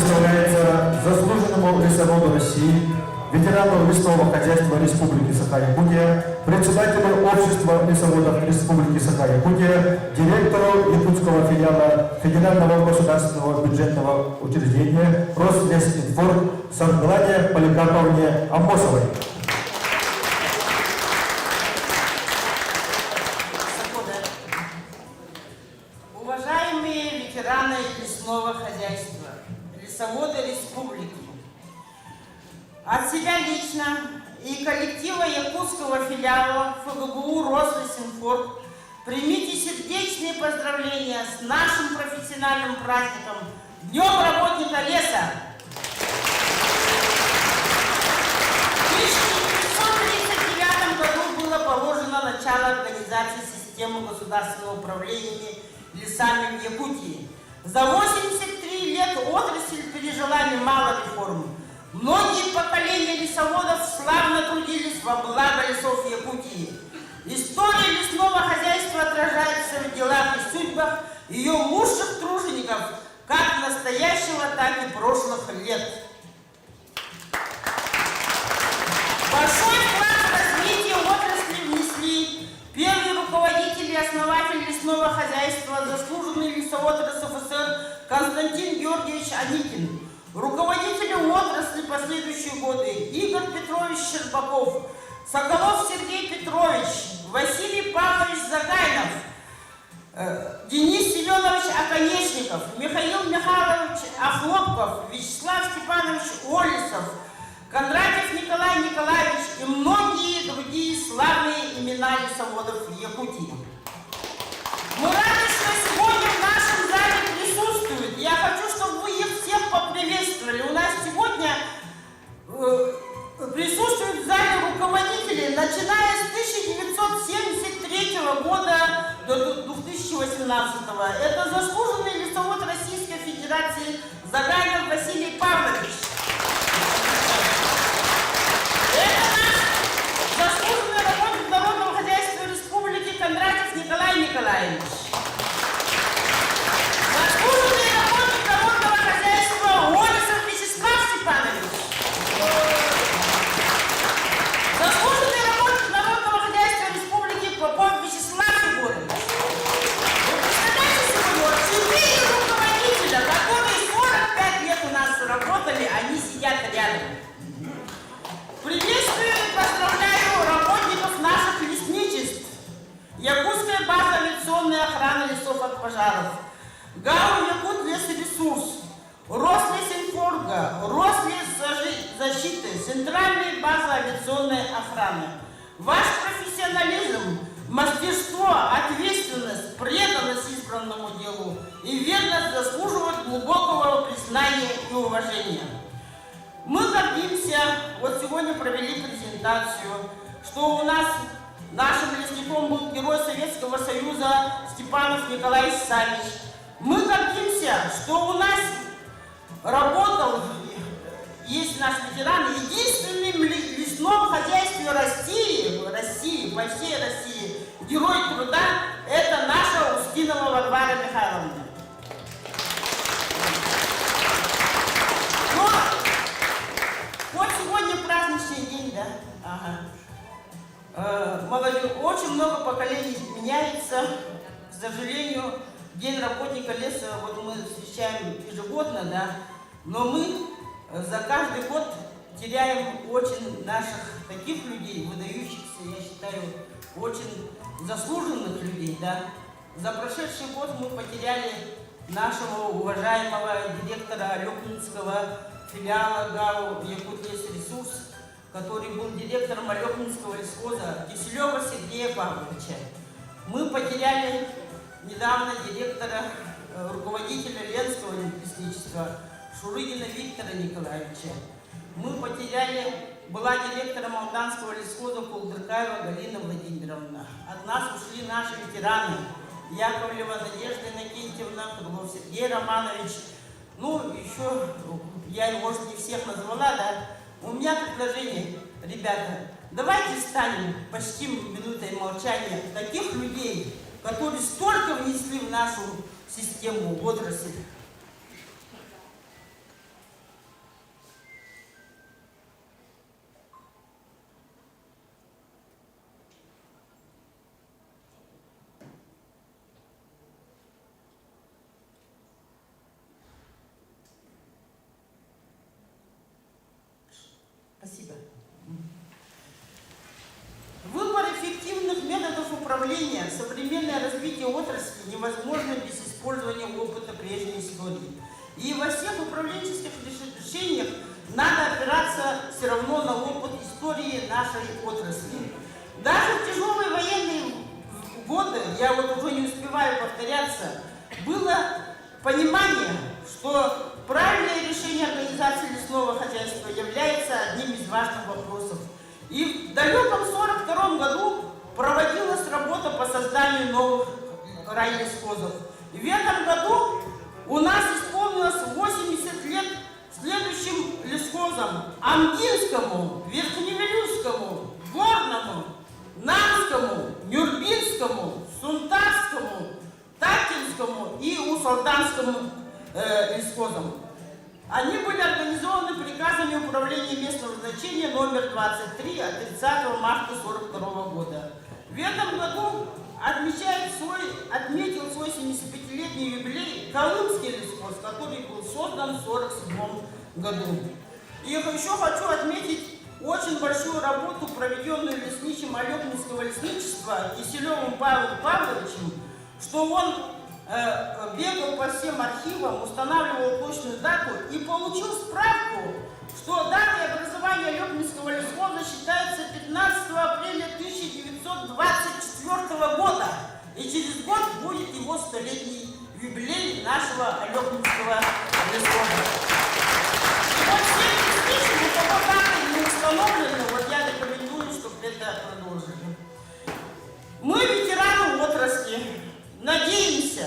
предоставляется заслуженному лесоводу России, ветерану лесного хозяйства Республики Саха-Якутия, председателю Общества лесоводов Республики Саха-Якутия, директору якутского филиала Федерального государственного бюджетного учреждения Рослесинформ Светлане Поликарповне Амосовой. Уважаемые ветераны лесного хозяйства, лесоводы республики, от себя лично и коллектива якутского филиала ФГБУ «Рослесинформ» примите сердечные поздравления с нашим профессиональным праздником Днем работника леса. В 1939 году было положено начало организации системы государственного управления лесами в Якутии. За 83 лет отрасль пережила немало реформ. Многие поколения лесоводов славно трудились во благо лесов Якутии. История лесного хозяйства отражается в делах и судьбах ее лучших тружеников, как настоящего, так и прошлых лет. Большой вклад в развитие отрасли внесли первый руководитель и основатель лесного хозяйства, заслуженный лесовод РСФСР Константин Георгиевич Аникин, руководители отрасли последующие годы Игорь Петрович Щербаков, Соколов Сергей Петрович, Василий Павлович Загайнов, Денис Семенович Оконечников, Михаил Михайлович Охлопков, Вячеслав Степанович Олесов, Кондратьев Николай Николаевич и многие другие славные имена лесоводов в Якутии. Мы рады, что сегодня в нашем зале присутствуют. Я хочу, чтобы вы их всех поприветствовали. У нас сегодня присутствуют в зале руководители, начиная с 1973 года до 2018. Это заслуженный лесовод Российской Федерации Загайнов Василий Павлович. Это наш заслуженный работник Народного хозяйства Республики Кондратьев Николай Николаевич. Заслуженный работник Народного хозяйства Олесов Вячеслав Степанович. Заслуженный работник Народного хозяйства Республики Попов Вячеслав Егорович. Вы представляете себе, вот 4 руководителя, которые 45 лет у нас работали, они сидят рядом. Приветствую и поздравляю работников наших лесничеств, Якутская база авиационной охраны лесов от пожаров, ГАУ Якут Лесресурс, Рослесинформга, Рослесзащиты, Центральная база авиационной охраны. Ваш профессионализм, мастерство, ответственность, преданность избранному делу и верность заслуживают глубокого признания и уважения. Мы гордимся, вот сегодня провели презентацию, что у нас нашим лесником был герой Советского Союза Степанов Николай Савич. Мы гордимся, что у нас работал, есть наш ветеран, единственный в лесном хозяйстве России, по всей России, герой труда, это наша Устинова Варвара Михайловна. Вот сегодня праздничный день, да? Ага. Молодежь, очень много поколений меняется. К сожалению, День работника леса вот мы встречаем ежегодно, да? Но мы за каждый год теряем очень наших таких людей, выдающихся, я считаю, очень заслуженных людей, да? За прошедший год мы потеряли нашего уважаемого директора Алёкнинского филиала ГАУ Якутлесресурс, который был директором Алёкнинского лесхоза, Киселева Сергея Павловича. Мы потеряли недавно директора, руководителя Ленского лесничества Шурыгина Виктора Николаевича. Мы потеряли, была директором Молданского лесхоза Кулдыркаева Галина Владимировна. От нас ушли наши ветераны Яковлева Надежда Иннокентьевна, Крылов Сергей Романович. Ну, еще, я, может, не всех назвала, да? У меня предложение, ребята, давайте встанем, почтим минутой молчания таких людей, которые столько внесли в нашу систему, в отрасль. прежней истории. И во всех управленческих решениях надо опираться все равно на опыт истории нашей отрасли. Даже в тяжелые военные годы, я вот уже не успеваю повторяться, было понимание, что правильное решение организации лесного хозяйства является одним из важных вопросов. И в далеком 1942 году проводилась работа по созданию новых райлесхозов. И в этом году у нас исполнилось 80 лет следующим лесхозам: Амгинскому, Верхневилюйскому, Горному, Намскому, Нюрбинскому, Сунтарскому, Татинскому и Усалданскому лесхозам. Они были организованы приказами Управления местного значения номер 23 от 30 марта 1942 года. В этом году отметил свой 75-летний юбилей Колымский лесхоз, который был создан в 1947 году. И еще хочу отметить очень большую работу, проведенную лесничим Алепнинского лесничества Киселевым Павлом Павловичем, что он бегал по всем архивам, устанавливал точную дату и получил справку, что датой образования Алепнинского лесхоза считается 15 апреля 1924 года. И через год будет его 100-летний юбилей нашего Алепнинского лесхоза. И вот все эти встречи, у кого даты не установлены, вот я рекомендую, чтобы это продолжили. Мы, ветераны отрасли, надеемся,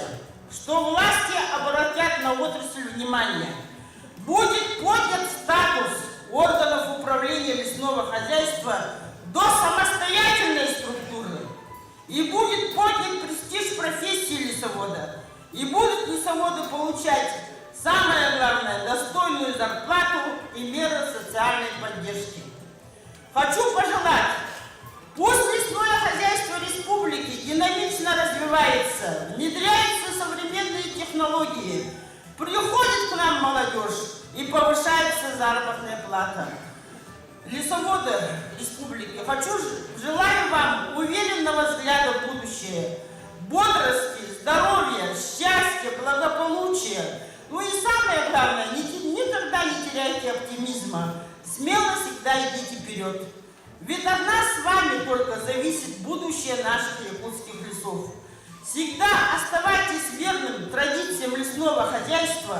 что власти обратят на отрасль внимание. Будет поднят статус органов управления лесного хозяйства до самостоятельной структуры. И будет поднят престиж профессии лесовода. И будут лесоводы получать, самое главное, достойную зарплату и меры социальной поддержки. Хочу пожелать, пусть лесное хозяйство республики динамично развивается, внедряются современные технологии, приходит к нам молодежь и повышается заработная плата. Лесоводы республики, желаю вам уверенного взгляда в будущее, бодрости, здоровья, счастья, благополучия. Ну и самое главное, никогда не теряйте оптимизма, смело всегда идите вперед. Ведь от нас с вами только зависит будущее наших якутских лесов. Всегда оставайтесь верным традициям лесного хозяйства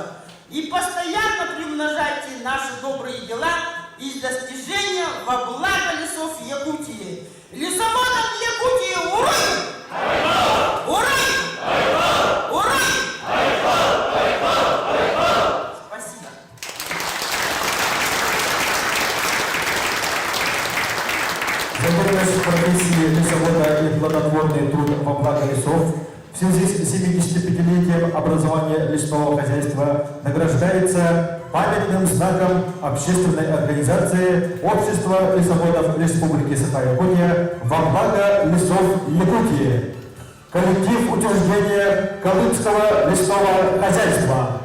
и постоянно приумножайте наши добрые дела и достижения во благо лесов Якутии. Лесоводам Якутии урой! Урой! Урой! Спасибо. Законность профессии лесовода и плодотворный труд во благо лесов в связи с 75-летием образования лесного хозяйства награждается памятным знаком общественной организации Общества лесоводов Республики Саха-Якутия во благо лесов Якутии. Коллектив утверждения Колымского лесного хозяйства.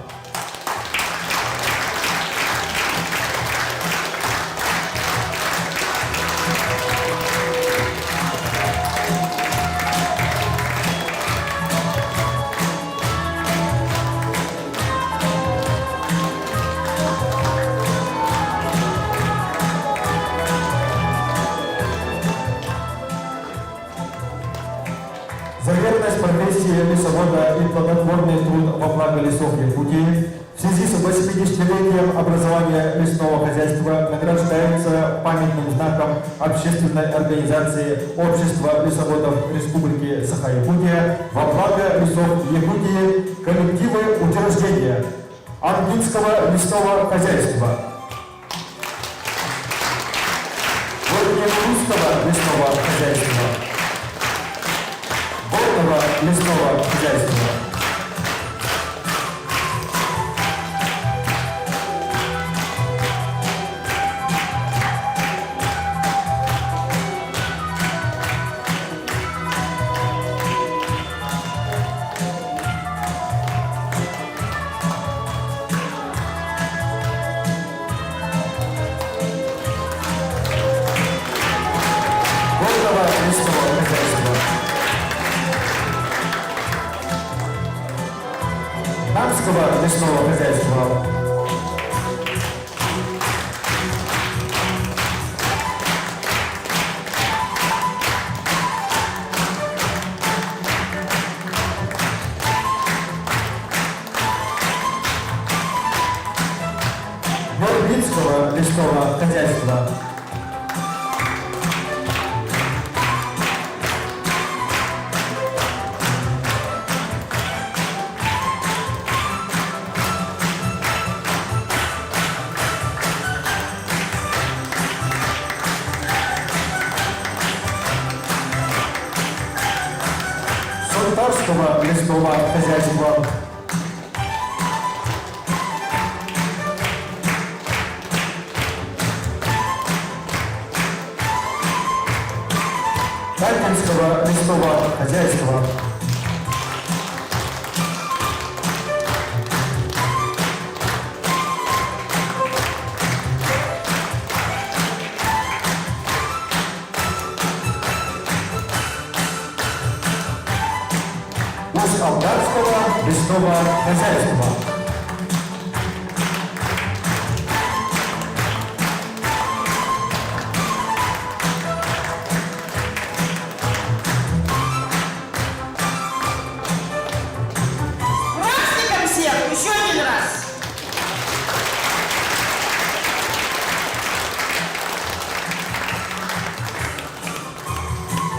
За верность профессии лесовода и плодотворный труд во благо лесов Якутии в связи с 80-летием образования лесного хозяйства награждается памятным знаком общественной организации Общества лесоводов Республики Саха-Якутия во благо лесов Якутии коллективы учреждения Амгинского лесного хозяйства, Горневилюйского лесного хозяйства, Горного лесного хозяйства. Горного лесного хозяйства. Камского лесного хозяйства. Горбинского лесного хозяйства. Султарского лесного хозяйства. Харьковского лесного хозяйства. Усть-Алгарского лесного хозяйства. Праздником всех! Еще один раз!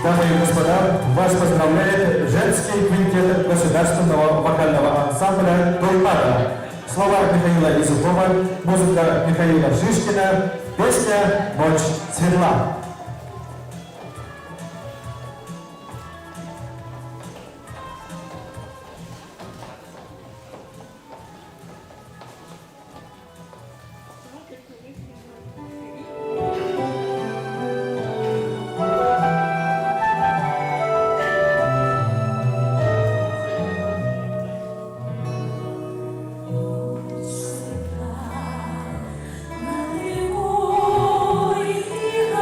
Дамы и господа, вас поздравляет женский квинтет государственного вокального ансамбля «Турпада». Слова Михаила Изукова, музыка Михаила Шишкина, песня «Ночь светла». Над рекой и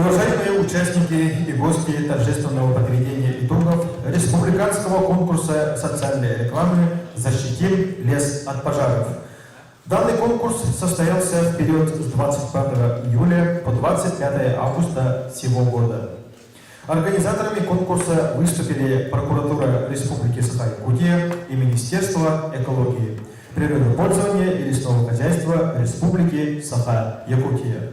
Уважаемые участники и гости торжественного подведения итогов республиканского конкурса социальной рекламы «Защитим лес от пожаров». Данный конкурс состоялся в период с 25 июля по 25 августа сего года. Организаторами конкурса выступили прокуратура Республики Саха-Якутия и Министерство экологии, природопользования и лесного хозяйства Республики Саха-Якутия.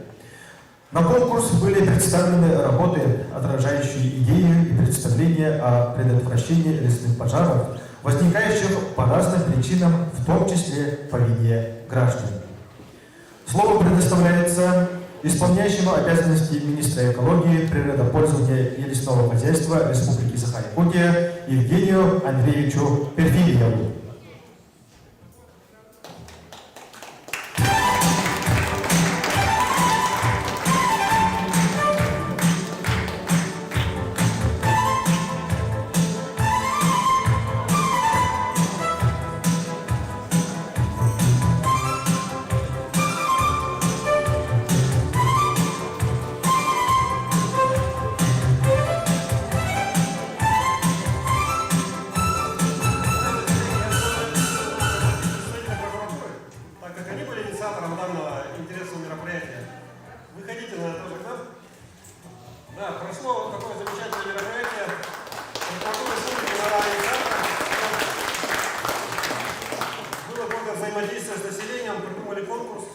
На конкурс были представлены работы, отражающие идеи и представления о предотвращении лесных пожаров, возникающих по разным причинам, в том числе по вине граждан. Слово предоставляется исполняющему обязанности министра экологии, природопользования и лесного хозяйства Республики Саха-Якутия Евгению Андреевичу Перфильеву. Так как они были инициатором данного интересного мероприятия, выходите на тоже к нам. Да, прошло такое замечательное мероприятие. Прокуратура Республики была инициатором. Было много взаимодействия с населением, придумали конкурс.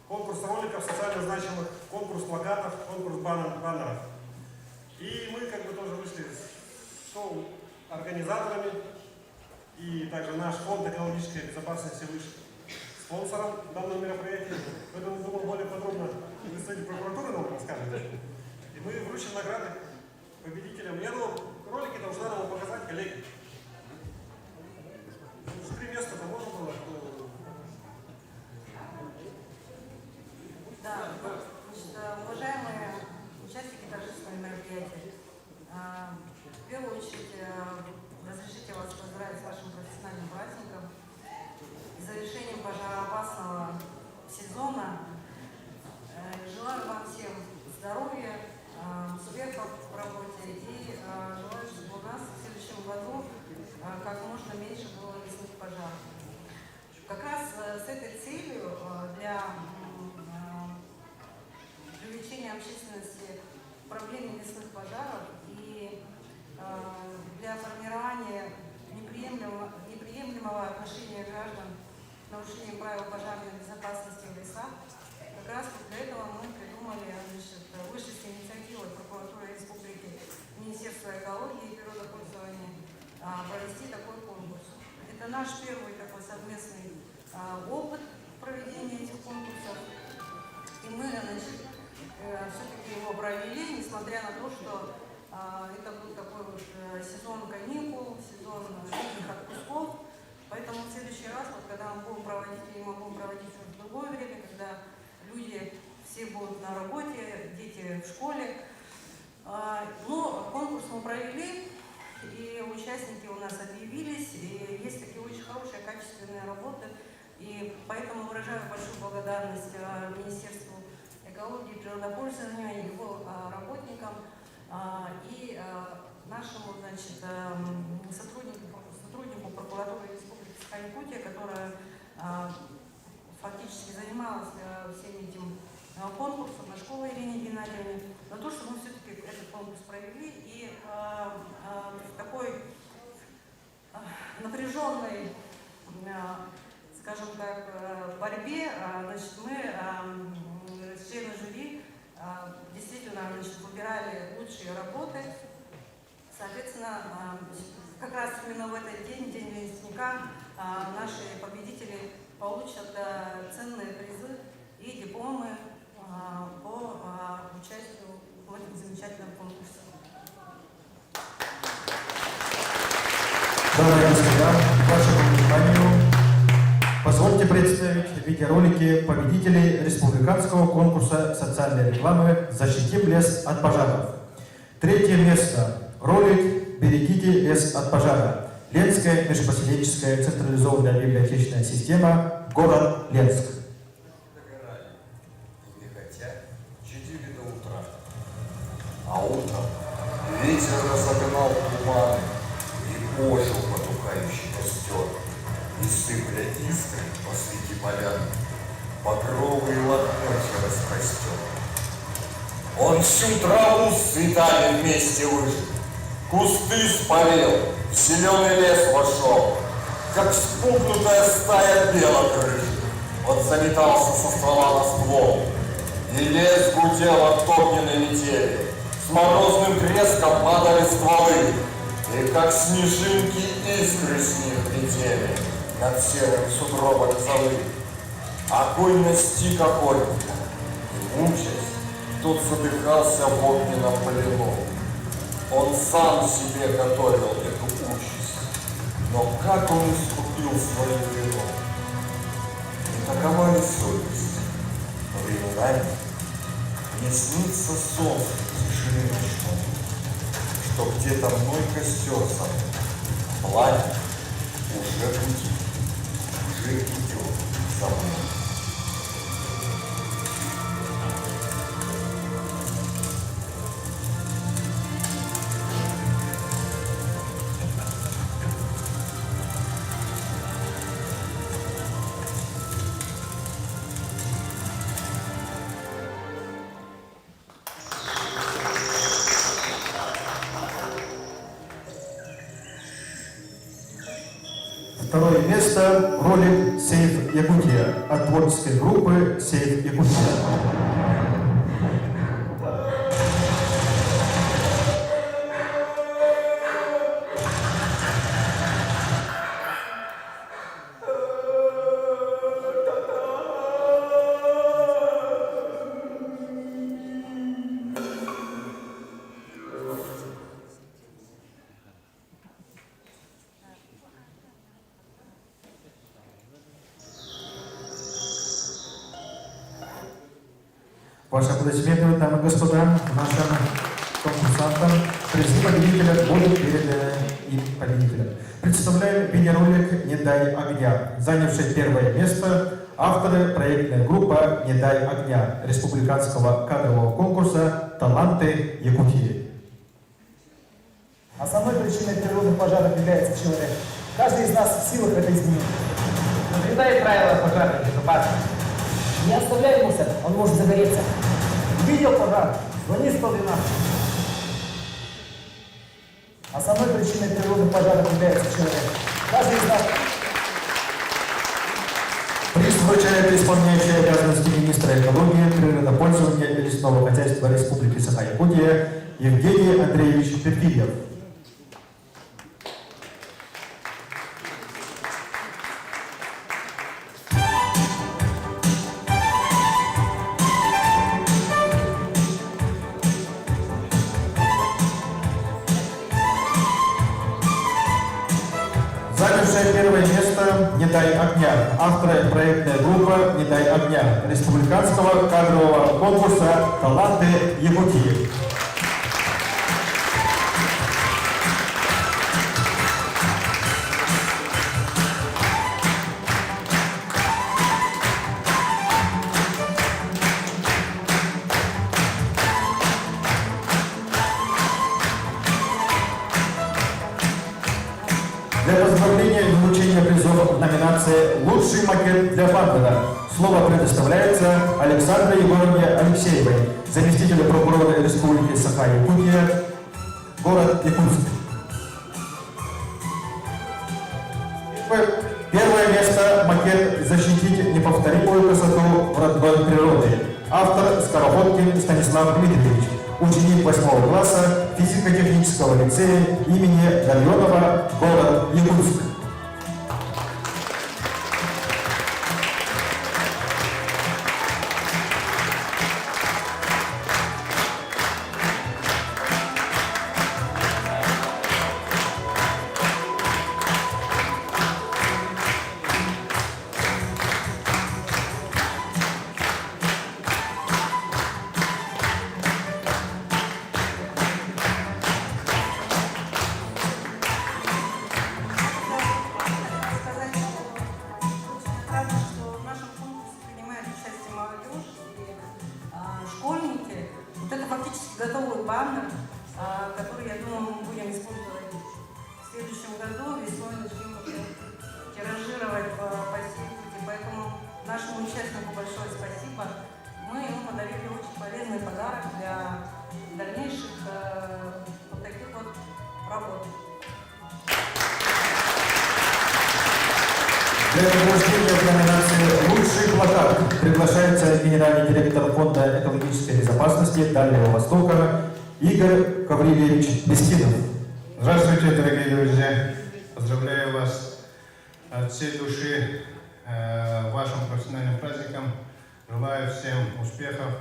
Конкурс роликов социально значимых, конкурс плакатов, конкурс баннеров. И мы как бы тоже вышли с шоу организаторами. И также наш фонд экологической безопасности вышел спонсором данного мероприятия. Поэтому, думаю, более подробно представитель прокуратуры нам расскажет. И мы вручим награды победителям. Я думаю, ролики должна нам показать коллеги. 3 места-то можно было? Да, значит, уважаемые участники торжественного мероприятия, в первую очередь разрешите вас поздравить с вашим профессиональным праздником и завершением пожароопасного сезона. Желаю вам всем здоровья, успехов в работе и желаю, чтобы у нас в следующем году как можно меньше было лесных пожаров. Как раз с этой целью для привлечения общественности к проблеме лесных пожаров и для формирования неприемлемого отношения граждан к нарушению правил пожарной безопасности в лесах, как раз для этого мы придумали, вышли с инициативой прокуратуры Республики, Министерства экологии и природопользования провести такой конкурс. Это наш первый такой совместный опыт проведения этих конкурсов. И мы, все-таки его провели, несмотря на то, что это был такой вот сезон каникул, сезон летних отпусков. Поэтому в следующий раз, вот, когда мы будем проводить, или мы будем проводить в другое время, когда люди все будут на работе, дети в школе. Но конкурс мы провели, и участники у нас объявились, и есть такие очень хорошие, качественные работы. И поэтому выражаю большую благодарность Министерству экологии и природопользования, его работникам и нашему, значит, сотруднику прокуратуры Республики Саха-Якутия, которая фактически занималась всем этим конкурсом, на школу Ирине Геннадьевне, за то, что мы все-таки этот конкурс провели. И в такой напряженной, скажем так, борьбе, значит, мы, члены жюри, действительно, значит, выбирали лучшие работы. Соответственно, как раз именно в этот день, День лесника, наши победители получат ценные призы и дипломы по участию в этом замечательном конкурсе. Дамы и господа, к вашему вниманию позвольте представить в видеоролике победителей республиканского конкурса социальной рекламы «Защитим лес от пожаров». 3-е место. Ролик «Берегите лес от пожара». Ленская межпоселенческая централизованная библиотечная система, город Ленск. Догорали и не хотят 4 до утра. полян, багровые лохмотья распростер. Он всю траву с цветами вместе выжил, кусты спалил, в зеленый лес вошел, как спугнутая стая белок рыжих. Он заметался со ствола на ствол, и лес гудел от огненной метели. С морозным треском падали стволы, и как снежинки искры с них летели над серым сугробом золы. Огонь настиг охотника, и мучаясь, тот задыхался в огненном плену. Он сам себе готовил эту участь, но как он искупил свою вину? И такова и совесть. Временами мне снится сон в тишине ночной, что где-то мной костер сам, пламя уже гудит, уже идет за мной. Второе место – ролик «Сейф Якутия» от творческой группы «Сейф Якутия». Ваши аплодисменты, дамы и господа, нашим конкурсантам. Призы победителя будут переданы им победителям. Представляем видеоролик «Не дай огня», занявший первое место, авторы проектная группа «Не дай огня» республиканского кадрового конкурса «Таланты Якутии». Основной причиной природных пожаров является человек. Каждый из нас в силах это изменить. Соблюдай правила пожарной безопасности. Не оставляй мусор, он может загореться. Видел пожар? Звони 112. Основной причиной природных пожаров является человек. Каждый из нас... Приз вручает исполняющий обязанности министра экологии, природопользования и лесного хозяйства Республики Саха-Якутия Евгений Андреевич Перфильев. Занявшая первое место «Не дай огня», авторы проектная группа «Не дай огня» республиканского кадрового конкурса «Таланты Якутии». Для поздравления и вручения призов в номинации «Лучший макет для Бандера» слово предоставляется Александре Егоровне Алексеевой, заместителю прокурора Республики Саха-Якутия, город Якутск. Первое место – макет «Защитить неповторимую красоту в родной природе». Автор Скороходкин Станислав Дмитриевич, ученик 8 класса физико-технического лицея имени Гальонова, город Якутск. готовый баннер, который, я думаю, мы будем использовать в следующем году. Весной начнем уже тиражировать по Сейф Якутии. Поэтому Для награждения в номинации «Лучший плакат» приглашается генеральный директор Фонда экологической безопасности Дальнего Востока Игорь Гаврилевич Бестинов. Здравствуйте, дорогие друзья! Поздравляю вас от всей души вашим профессиональным праздником. Желаю всем успехов,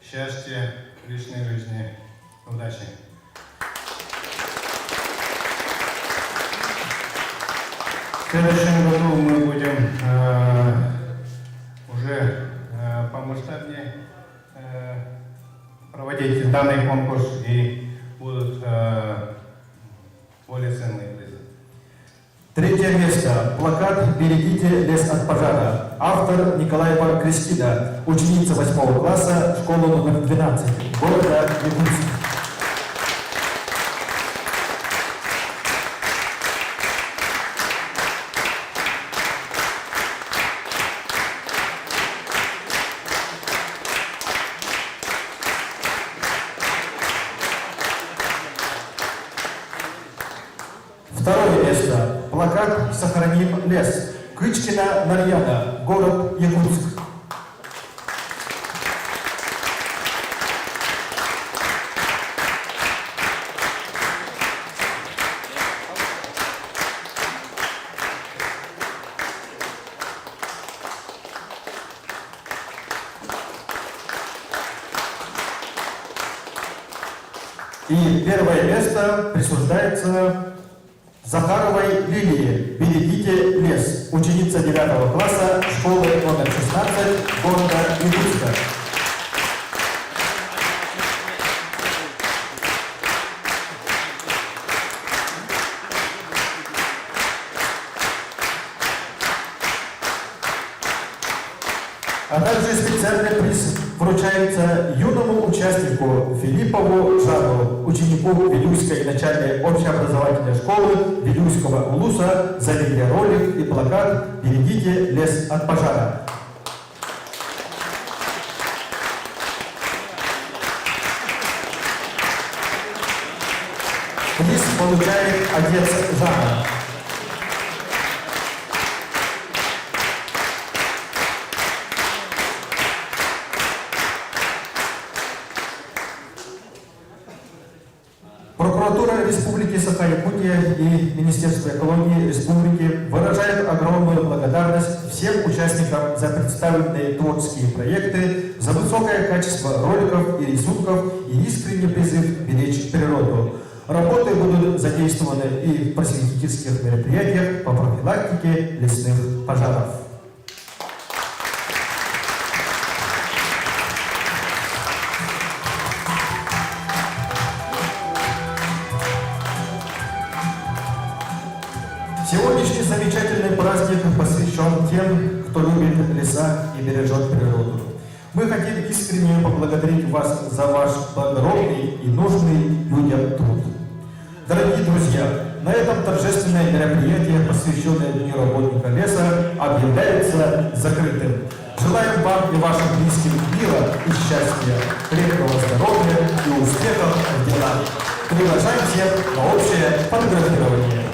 счастья в личной жизни. Удачи! В следующем году мы будем уже помасштабнее проводить данный конкурс, и будут более ценные призы. Третье место. Плакат «Берегите лес от пожара». Автор Николаева Кристина, ученица 8 класса, школы номер 12, города Якутск. Второе место. Плакат «Сохраним лес». Кычкина Нарьяна, город Якутск. И первое место присуждается Захаровой Лилии. «Берегите лес». Ученица 9 класса школы номер 16 города Якутска. А также специальный приз вручается юному участнику Филиппову Жану, ученику Вилюйской начальной общеобразовательной школы Вилюйского улуса, за видеоролик и плакат «Берегите лес от пожара». Приз получает отец Жана. Прокуратура Республики Саха-Якутия и Министерство экологии Республики выражают огромную благодарность всем участникам за представленные творческие проекты, за высокое качество роликов и рисунков и искренний призыв беречь природу. Работы будут задействованы и в просветительских мероприятиях по профилактике лесных пожаров. Сегодняшний замечательный праздник посвящен тем, кто любит леса и бережет природу. Мы хотим искренне поблагодарить вас за ваш благородный и нужный людям труд. Дорогие друзья, на этом торжественное мероприятие, посвященное Дню работника леса, объявляется закрытым. Желаем вам и вашим близким мира и счастья, крепкого здоровья и успехов в делах. Приглашаем всех на общее фотографирование.